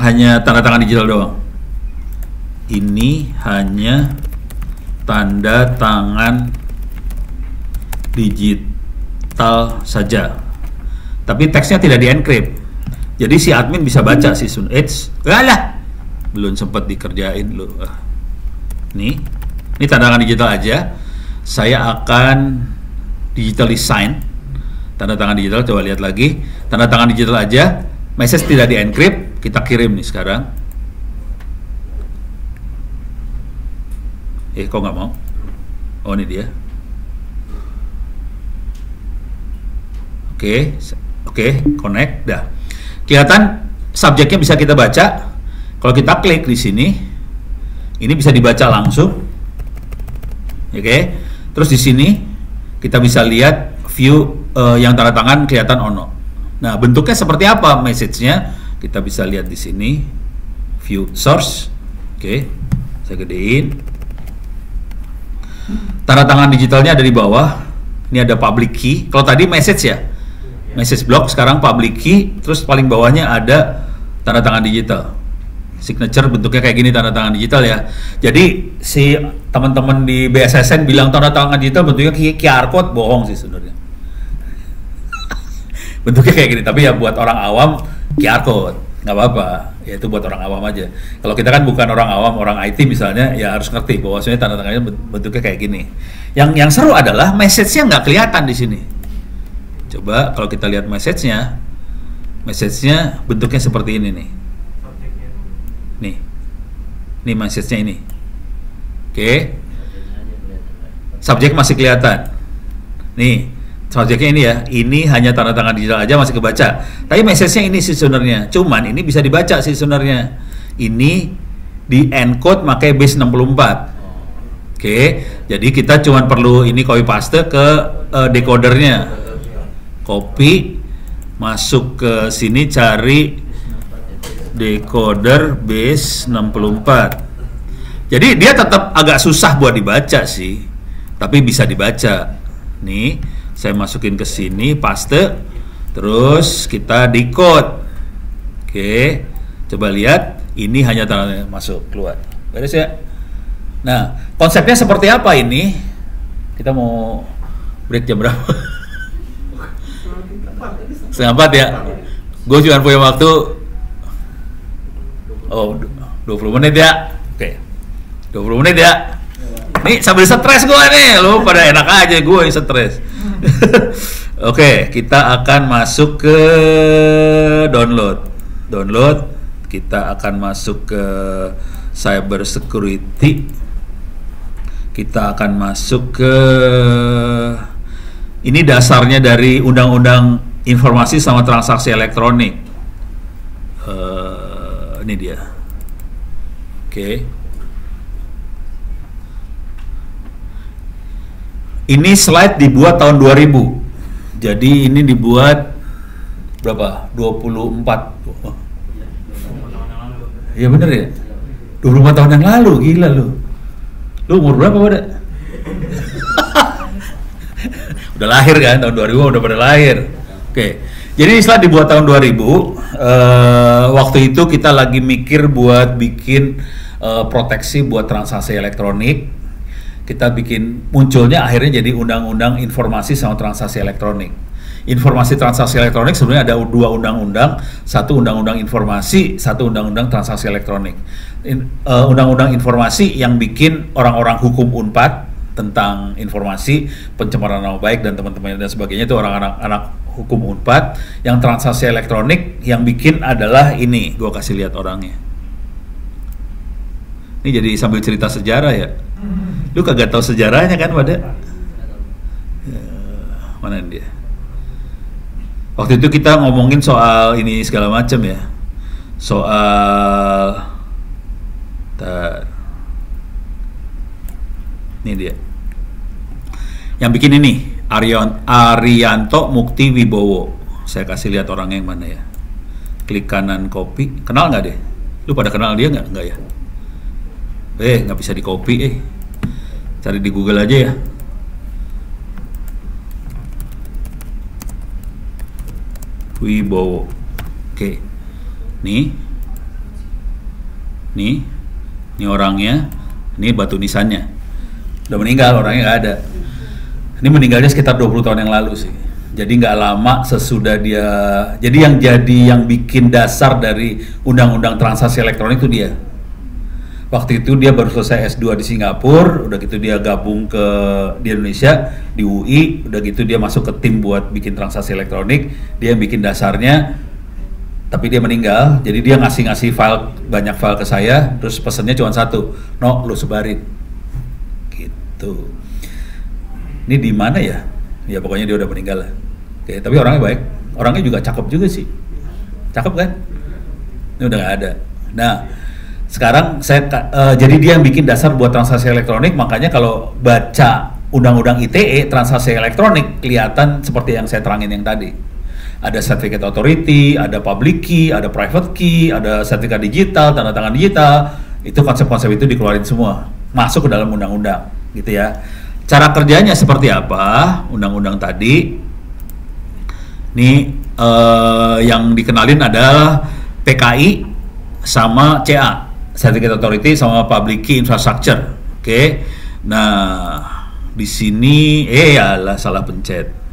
S1: hanya tanda tangan digital doang. Ini hanya tanda tangan digital saja, tapi teksnya tidak di encrypt. Jadi si admin bisa baca si Sun Edge. Belum sempat dikerjain loh. Ini tanda tangan digital aja. Saya akan digital sign. Tanda tangan digital, coba lihat lagi. Tanda tangan digital aja. Message tidak di encrypt. Kita kirim nih sekarang. Kok nggak mau? Oh, ini dia. Oke, connect, dah. Kelihatan subjeknya bisa kita baca. Kalau kita klik di sini, ini bisa dibaca langsung. Oke. Terus di sini kita bisa lihat view yang tanda tangan kelihatan Ono. Nah, bentuknya seperti apa message-nya? Kita bisa lihat di sini view source. Oke, saya gedein. Tanda tangan digitalnya ada di bawah. Ini ada public key. Kalau tadi message ya, message block, sekarang public key. Terus paling bawahnya ada tanda tangan digital. Signature bentuknya kayak gini, tanda tangan digital ya. Jadi si teman-teman di BSSN bilang tanda tangan digital bentuknya QR code, bohong sih sebenarnya. Bentuknya kayak gini, tapi ya buat orang awam QR code, nggak apa-apa, ya itu buat orang awam aja. Kalau kita kan bukan orang awam, orang IT misalnya, ya harus ngerti bahwasanya tanda tangannya bentuknya kayak gini. Yang seru adalah message-nya nggak kelihatan di sini. Coba kalau kita lihat message-nya bentuknya seperti ini nih. Nih message-nya ini. Oke. Subjek masih kelihatan. Nih, subjeknya ini ya. Ini hanya tanda tangan digital aja masih kebaca. Tapi message-nya ini sih sebenarnya. Cuman ini bisa dibaca sih sebenarnya. Ini di encode pakai base 64. Oke. Jadi kita cuman perlu ini copy paste ke decodernya. Copy, masuk ke sini, cari decoder base 64. Jadi dia tetap agak susah buat dibaca sih, tapi bisa dibaca. Nih, saya masukin ke sini, paste, terus kita decode. Oke, coba lihat, ini hanya tanda masuk keluar. Beres ya. Nah, konsepnya seperti apa ini? Kita mau break jam berapa? Setengah 4 ya. Gue cuma punya waktu 20 menit ya. Oke. 20 menit ya. Nih sambil stres gue nih. Lu pada enak aja, gue yang stres. Oke, kita akan masuk ke download. Kita akan masuk ke cyber security. Kita akan masuk ke ini dasarnya dari Undang-Undang Informasi sama Transaksi Elektronik. Ini dia. Oke. Ini slide dibuat tahun 2000. Jadi ini dibuat berapa? 24. Iya bener ya? 24 tahun yang lalu, gila lu. Lu umur berapa pada? Udah lahir kan, tahun 2000 udah pada lahir. Oke. Jadi slide dibuat tahun 2000. Waktu itu kita lagi mikir buat bikin proteksi buat transaksi elektronik. Kita bikin, munculnya akhirnya jadi Undang-Undang Informasi sama Transaksi Elektronik. Informasi transaksi elektronik sebenarnya ada 2 undang-undang, satu Undang-Undang Informasi, satu Undang-Undang Transaksi Elektronik. Undang-Undang Informasi yang bikin orang-orang hukum Unpad tentang informasi, pencemaran nama baik dan teman-teman dan sebagainya itu orang-orang anak hukum Unpad. Yang transaksi elektronik yang bikin adalah ini, gua kasih lihat orangnya. Ini jadi sambil cerita sejarah ya. Lu kagak tahu sejarahnya kan pada? Ya, mana dia? Waktu itu kita ngomongin soal ini segala macam ya. Soal ini dia. Yang bikin ini Arianto Mukti Wibowo. Saya kasih lihat orangnya yang mana ya. Klik kanan copy. Kenal nggak deh? Lu pada kenal dia nggak? Nggak ya? Nggak bisa di copy Cari di Google aja ya. Wibowo. Oke. Nih orangnya. Ini batu nisannya. Udah meninggal, orangnya nggak ada. Ini meninggalnya sekitar 20 tahun yang lalu sih. Jadi nggak lama sesudah dia. Jadi yang bikin dasar dari Undang-Undang Transaksi Elektronik itu dia. Waktu itu dia baru selesai S2 di Singapura, udah gitu dia gabung di Indonesia, di UI, udah gitu dia masuk ke tim buat bikin transaksi elektronik, dia yang bikin dasarnya, tapi dia meninggal, jadi dia ngasih banyak file ke saya, terus pesennya cuma satu, no, lu sebarin, gitu. Ini di mana ya? Ya pokoknya dia udah meninggal lah. Oke, tapi orangnya baik, orangnya juga cakep juga sih, cakep kan? Ini udah nggak ada. Nah, sekarang jadi dia yang bikin dasar buat transaksi elektronik, makanya kalau baca Undang-Undang ITE transaksi elektronik kelihatan seperti yang saya terangin yang tadi. Ada Certificate Authority, ada Public Key, ada Private Key, ada sertifikat digital, tanda tangan digital. Itu konsep-konsep itu dikeluarin semua, masuk ke dalam undang-undang, gitu ya. Cara kerjanya seperti apa? Undang-undang tadi. Ini yang dikenalin adalah PKI sama CA, Certificate Authority sama Public Key Infrastructure. Oke. Nah, di sini lah salah pencet.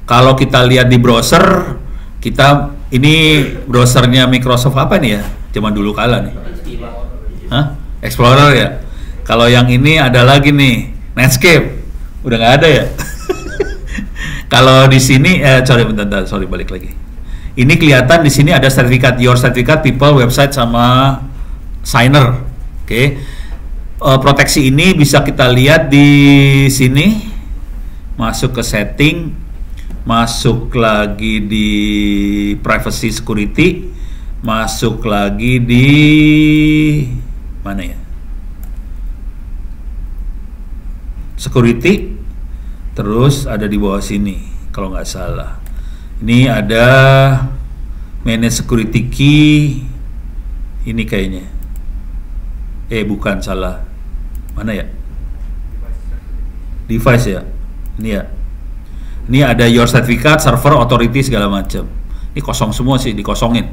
S1: Kalau kita lihat di browser, ini browsernya Microsoft apa nih ya? Zaman dulu kala nih. Hah? Explorer ya. Kalau yang ini ada lagi nih, Netscape. Udah nggak ada ya? Kalau di sini sorry balik lagi. Ini kelihatan di sini ada sertifikat, your sertifikat, people, website sama signer. Oke. Proteksi ini bisa kita lihat di sini. Masuk ke setting, masuk lagi di privacy security, masuk lagi di mana ya? Security, terus ada di bawah sini kalau nggak salah. Ini ada manage security key, ini kayaknya. Bukan, salah. Mana ya? Device ya. Ini ya. Ini ada your certificate, server, authority segala macam. Ini kosong semua sih, dikosongin.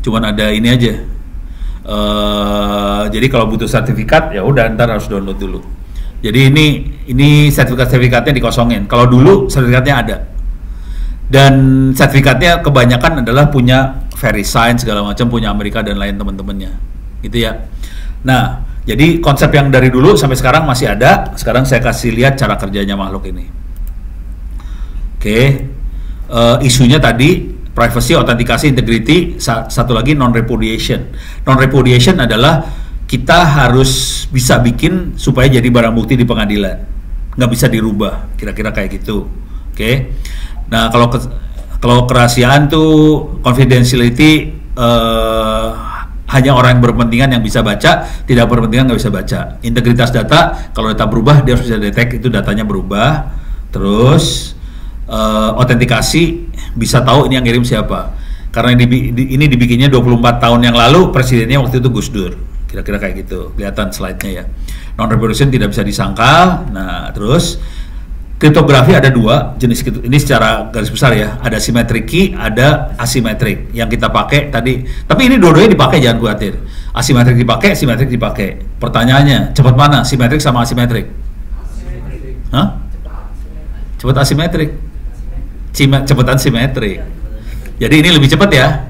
S1: Cuman ada ini aja. Jadi kalau butuh sertifikat ya udah ntar harus download dulu. Jadi ini sertifikatnya dikosongin. Kalau dulu sertifikatnya ada. Dan sertifikatnya kebanyakan adalah punya VeriSign segala macam, punya Amerika dan lain teman-temannya. Gitu ya. Nah, jadi konsep yang dari dulu sampai sekarang masih ada. Sekarang saya kasih lihat cara kerjanya makhluk ini. Oke. Isunya tadi privacy, autentikasi, integrity, satu lagi non-repudiation. Non-repudiation adalah kita harus bisa bikin supaya jadi barang bukti di pengadilan, nggak bisa dirubah, kira-kira kayak gitu. Oke. Nah, kalau kerahasiaan tuh confidentiality, hanya orang yang berkepentingan yang bisa baca, tidak berkepentingan nggak bisa baca. Integritas data, kalau data berubah dia harus bisa detect itu datanya berubah. Terus autentikasi, bisa tahu ini yang ngirim siapa. Karena ini dibikinnya 24 tahun yang lalu, presidennya waktu itu Gus Dur. Kira-kira kayak gitu, kelihatan slide-nya ya. Non-repudiation tidak bisa disangkal. Nah, terus kriptografi ada dua jenis, ini secara garis besar ya. Ada symmetric key, ada asymmetric. Yang kita pakai tadi, tapi ini dua-duanya dipakai, jangan khawatir. Asymmetric dipakai, symmetric dipakai. Pertanyaannya, cepat mana? Symmetric sama asymmetric? Hah? Cepat asymmetric. Cepetan simetrik. Jadi ini lebih cepat ya.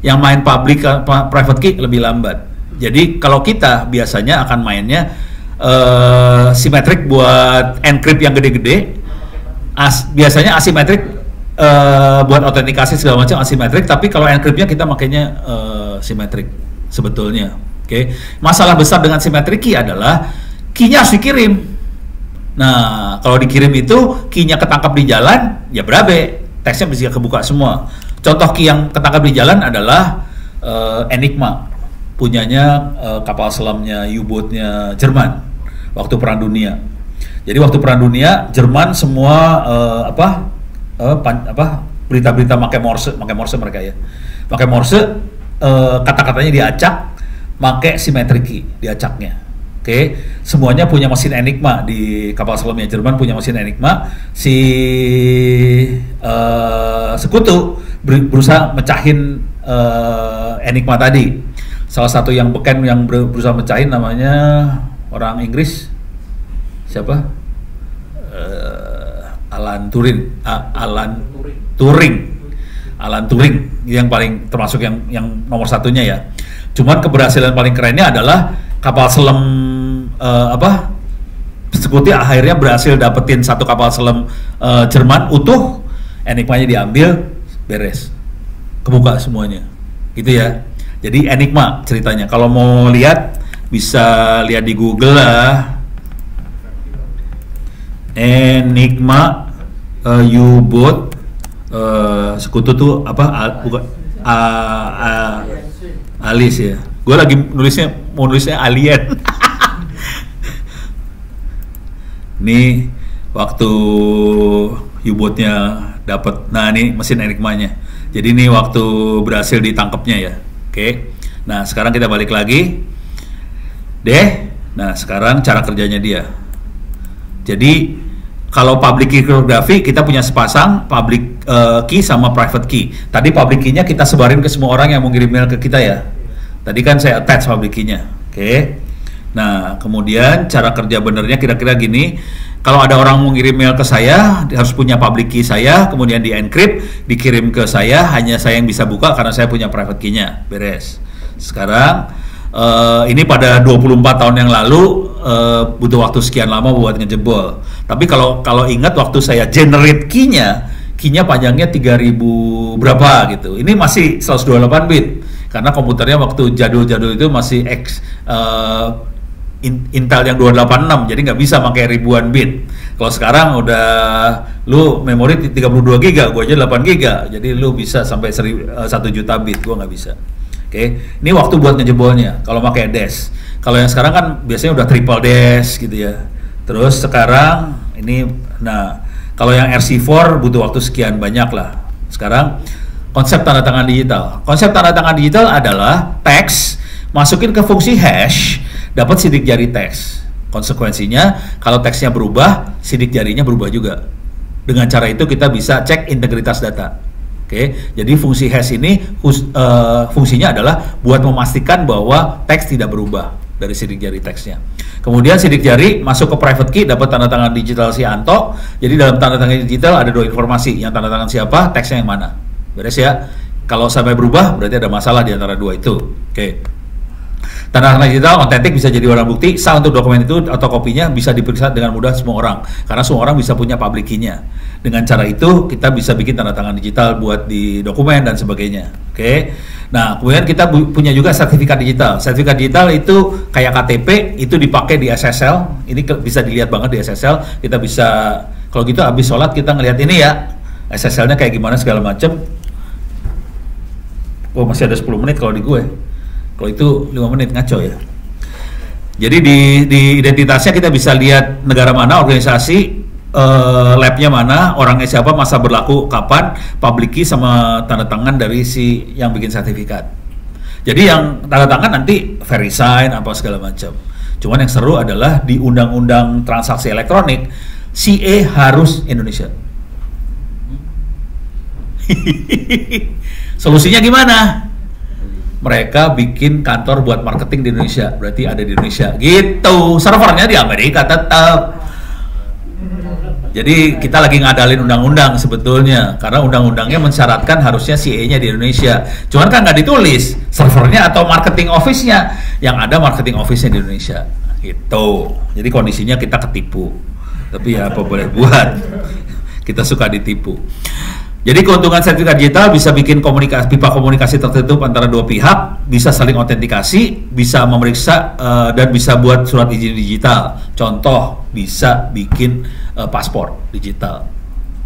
S1: Yang main public private key lebih lambat. Jadi kalau kita biasanya akan mainnya simetrik buat encrypt yang gede-gede. Biasanya asimetrik buat autentikasi segala macam asimetrik. Tapi kalau encryptnya kita makanya simetrik sebetulnya. Oke. Masalah besar dengan simetrik key adalah key-nya harus dikirim. Nah, kalau dikirim itu key-nya ketangkap di jalan, ya berabe, teksnya bisa kebuka semua. Contoh key yang ketangkap di jalan adalah Enigma, punyanya kapal selamnya U-boatnya Jerman waktu Perang Dunia. Jadi waktu Perang Dunia Jerman semua berita-berita pakai Morse mereka ya, pakai Morse, kata-katanya diacak, pakai symmetric key diacaknya. Oke, semuanya punya mesin Enigma di kapal selamnya Jerman, punya mesin Enigma. Si sekutu berusaha mecahin Enigma tadi. Salah satu yang beken yang berusaha mecahin namanya orang Inggris, siapa? Alan Turing yang paling termasuk yang nomor satunya ya. Cuman keberhasilan paling kerennya adalah kapal selam sekutu akhirnya berhasil dapetin satu kapal selam Jerman utuh, Enigmanya diambil, beres, kebuka semuanya, gitu ya. Jadi Enigma ceritanya. Kalau mau lihat bisa lihat di Google lah, Enigma U-boat sekutu tuh bukan Alice ya. Gue lagi mau nulisnya alien. Ini waktu U-boatnya dapat. Nah, ini mesin Enigmanya. Jadi ini waktu berhasil ditangkapnya ya. Oke. Nah, sekarang kita balik lagi. Nah, sekarang cara kerjanya dia. Jadi kalau public key cryptography kita punya sepasang public key sama private key. Tadi public key-nya kita sebarin ke semua orang yang mau ngirim mail ke kita ya. Tadi kan saya attach public key-nya. Oke. Nah, kemudian cara kerja benernya kira-kira gini. Kalau ada orang mau ngirim mail ke saya, dia harus punya public key saya, kemudian di-encrypt, dikirim ke saya, hanya saya yang bisa buka karena saya punya private key-nya. Beres. Sekarang ini pada 24 tahun yang lalu butuh waktu sekian lama buat ngejebol. Tapi kalau ingat waktu saya generate key-nya panjangnya 3000 berapa gitu. Ini masih 128 bit. Karena komputernya waktu jadul-jadul itu masih Intel yang 286, jadi nggak bisa pakai ribuan bit. Kalau sekarang udah lu memori 32 GB, gua aja 8 GB, jadi lu bisa sampai 1 juta bit, gua nggak bisa. Oke, ini waktu buat ngejebolnya. Kalau pakai dash, kalau yang sekarang kan biasanya udah triple dash gitu ya. Terus sekarang ini, nah kalau yang RC4 butuh waktu sekian banyak lah. Sekarang konsep tanda tangan digital. Konsep tanda tangan digital adalah teks masukin ke fungsi hash, dapat sidik jari teks. Konsekuensinya kalau teksnya berubah, sidik jarinya berubah juga. Dengan cara itu kita bisa cek integritas data. Oke, jadi fungsi hash ini fungsinya adalah buat memastikan bahwa teks tidak berubah dari sidik jari teksnya. Kemudian sidik jari masuk ke private key, dapat tanda tangan digital si Anto. Jadi dalam tanda tangan digital ada 2 informasi, yang tanda tangan siapa, teksnya yang mana. Beres ya. Kalau sampai berubah berarti ada masalah di antara 2 itu. Oke. Tanda tangan digital otentik bisa jadi barang bukti, sah untuk dokumen itu atau kopinya bisa diperiksa dengan mudah semua orang, karena semua orang bisa punya public key-nya. Dengan cara itu kita bisa bikin tanda tangan digital buat di dokumen dan sebagainya. Oke. Nah, kemudian kita punya juga sertifikat digital. Sertifikat digital itu kayak KTP, itu dipakai di SSL. Ini bisa dilihat banget di SSL. Kita bisa, kalau gitu habis sholat kita ngelihat ini ya, SSL-nya kayak gimana segala macam. Oh, masih ada 10 menit kalau di gue. Kalau itu 5 menit, ngaco ya. Jadi di identitasnya kita bisa lihat negara mana, organisasi, labnya mana, orangnya siapa, masa berlaku kapan, public key sama tanda tangan dari si yang bikin sertifikat. Jadi yang tanda tangan nanti VeriSign apa segala macam. Cuman yang seru adalah di undang-undang transaksi elektronik, CA harus Indonesia. Solusinya gimana? Mereka bikin kantor buat marketing di Indonesia, berarti ada di Indonesia gitu. Servernya di Amerika tetap. Jadi kita lagi ngadalin undang-undang sebetulnya, karena undang-undangnya mensyaratkan harusnya CA-nya di Indonesia. Cuman kan nggak ditulis servernya atau marketing office-nya, yang ada marketing office-nya di Indonesia gitu. Jadi kondisinya kita ketipu, tapi ya apa boleh buat, kita suka ditipu. Jadi keuntungan sertifikat digital bisa bikin pipa komunikasi tertutup antara 2 pihak, bisa saling autentikasi, bisa memeriksa dan bisa buat surat izin digital. Contoh, bisa bikin paspor digital.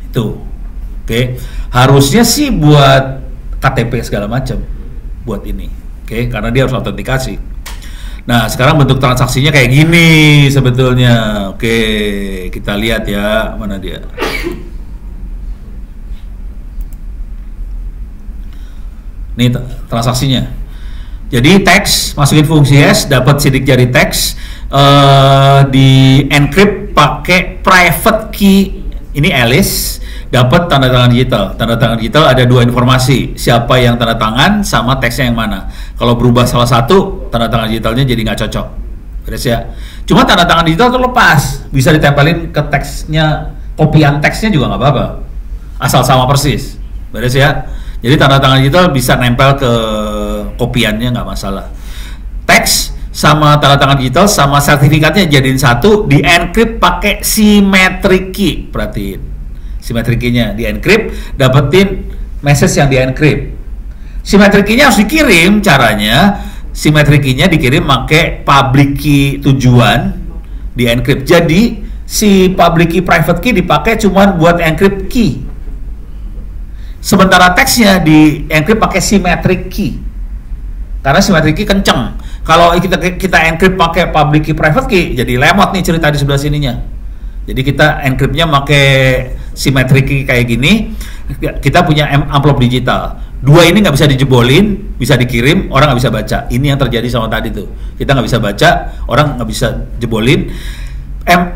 S1: Itu. Oke. Harusnya sih buat KTP segala macam buat ini. Oke, karena dia harus autentikasi. Nah, sekarang bentuk transaksinya kayak gini sebetulnya. Oke, kita lihat ya, mana dia. Ini transaksinya. Jadi teks masukin fungsi hash, dapat sidik jari teks, di encrypt pakai private key. Ini Alice, dapat tanda tangan digital. Tanda tangan digital ada 2 informasi, siapa yang tanda tangan sama teksnya yang mana. Kalau berubah salah satu, tanda tangan digitalnya jadi nggak cocok. Beres ya. Cuma tanda tangan digital terlepas, bisa ditempelin ke teksnya, kopian teksnya juga nggak apa-apa, asal sama persis. Beres ya. Jadi tanda tangan digital bisa nempel ke kopiannya, nggak masalah. Teks sama tanda tangan digital sama sertifikatnya jadiin satu, di encrypt pakai symmetric key. Perhatiin, symmetric key-nya di encrypt, dapetin message yang di encrypt. Symmetric key-nya harus dikirim. Caranya symmetric key-nya dikirim pakai public key tujuan, di encrypt. Jadi si public key private key dipakai cuman buat encrypt key. Sementara teksnya di encrypt pakai symmetric key, karena symmetric key kenceng. Kalau kita encrypt pakai public key private key, jadi lemot nih cerita di sebelah sininya. Jadi kita encryptnya pakai symmetric key kayak gini, Kita punya amplop digital. Dua ini nggak bisa dijebolin, bisa dikirim, orang nggak bisa baca. Ini yang terjadi sama tadi tuh. Kita nggak bisa baca, orang nggak bisa jebolin.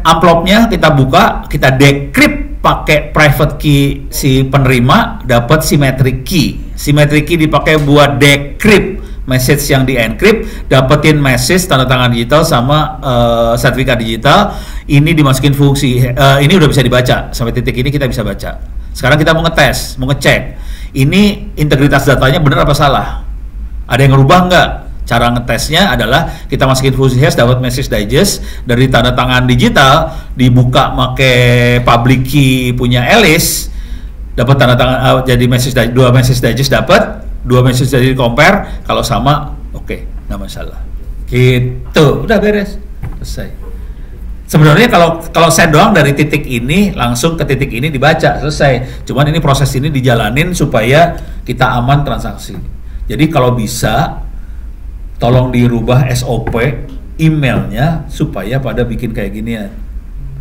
S1: Amplopnya kita buka, kita decrypt pakai private key si penerima, dapat symmetric key. Symmetric key dipakai buat decrypt message yang di encrypt, dapetin message tanda tangan digital sama sertifikat digital. Ini dimasukin fungsi, ini udah bisa dibaca sampai titik ini kita bisa baca. Sekarang kita mau ngetes, mau ngecek ini integritas datanya benar apa salah, ada yang ngerubah nggak. Cara ngetesnya adalah kita masukin fungsi hash, dapat message digest dari tanda tangan digital, dibuka pakai public key punya Alice, dapat tanda tangan jadi dua message digest dapat, dua message dari compare, kalau sama oke, nggak masalah. Gitu, udah beres, selesai. Sebenarnya kalau send doang dari titik ini langsung ke titik ini dibaca, selesai. Cuman ini proses ini dijalanin supaya kita aman transaksi. Jadi kalau bisa tolong dirubah SOP emailnya supaya pada bikin kayak gini ya.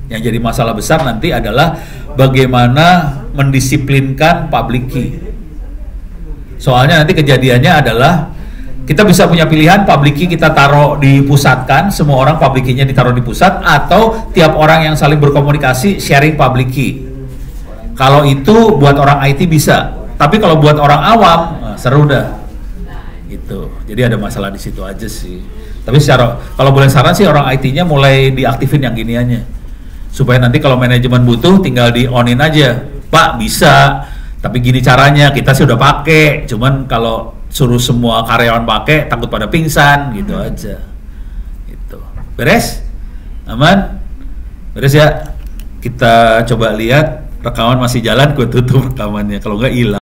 S1: Yang jadi masalah besar nanti adalah bagaimana mendisiplinkan public key. Soalnya nanti kejadiannya adalah kita bisa punya pilihan public key kita taruh dipusatkan, semua orang public key-nya ditaruh di pusat, atau tiap orang yang saling berkomunikasi sharing public key. Kalau itu buat orang IT bisa, tapi kalau buat orang awam seru dah. Gitu. Jadi ada masalah di situ aja sih. Tapi kalau boleh saran sih orang IT-nya mulai diaktifin yang giniannya. Supaya nanti kalau manajemen butuh tinggal di on-in aja. Pak bisa, tapi gini caranya, kita sih udah pakai. Cuman kalau suruh semua karyawan pakai takut pada pingsan gitu aja. Gitu. Beres? Aman? Beres ya? Kita coba lihat rekaman masih jalan, gue tutup rekamannya. Kalau nggak hilang.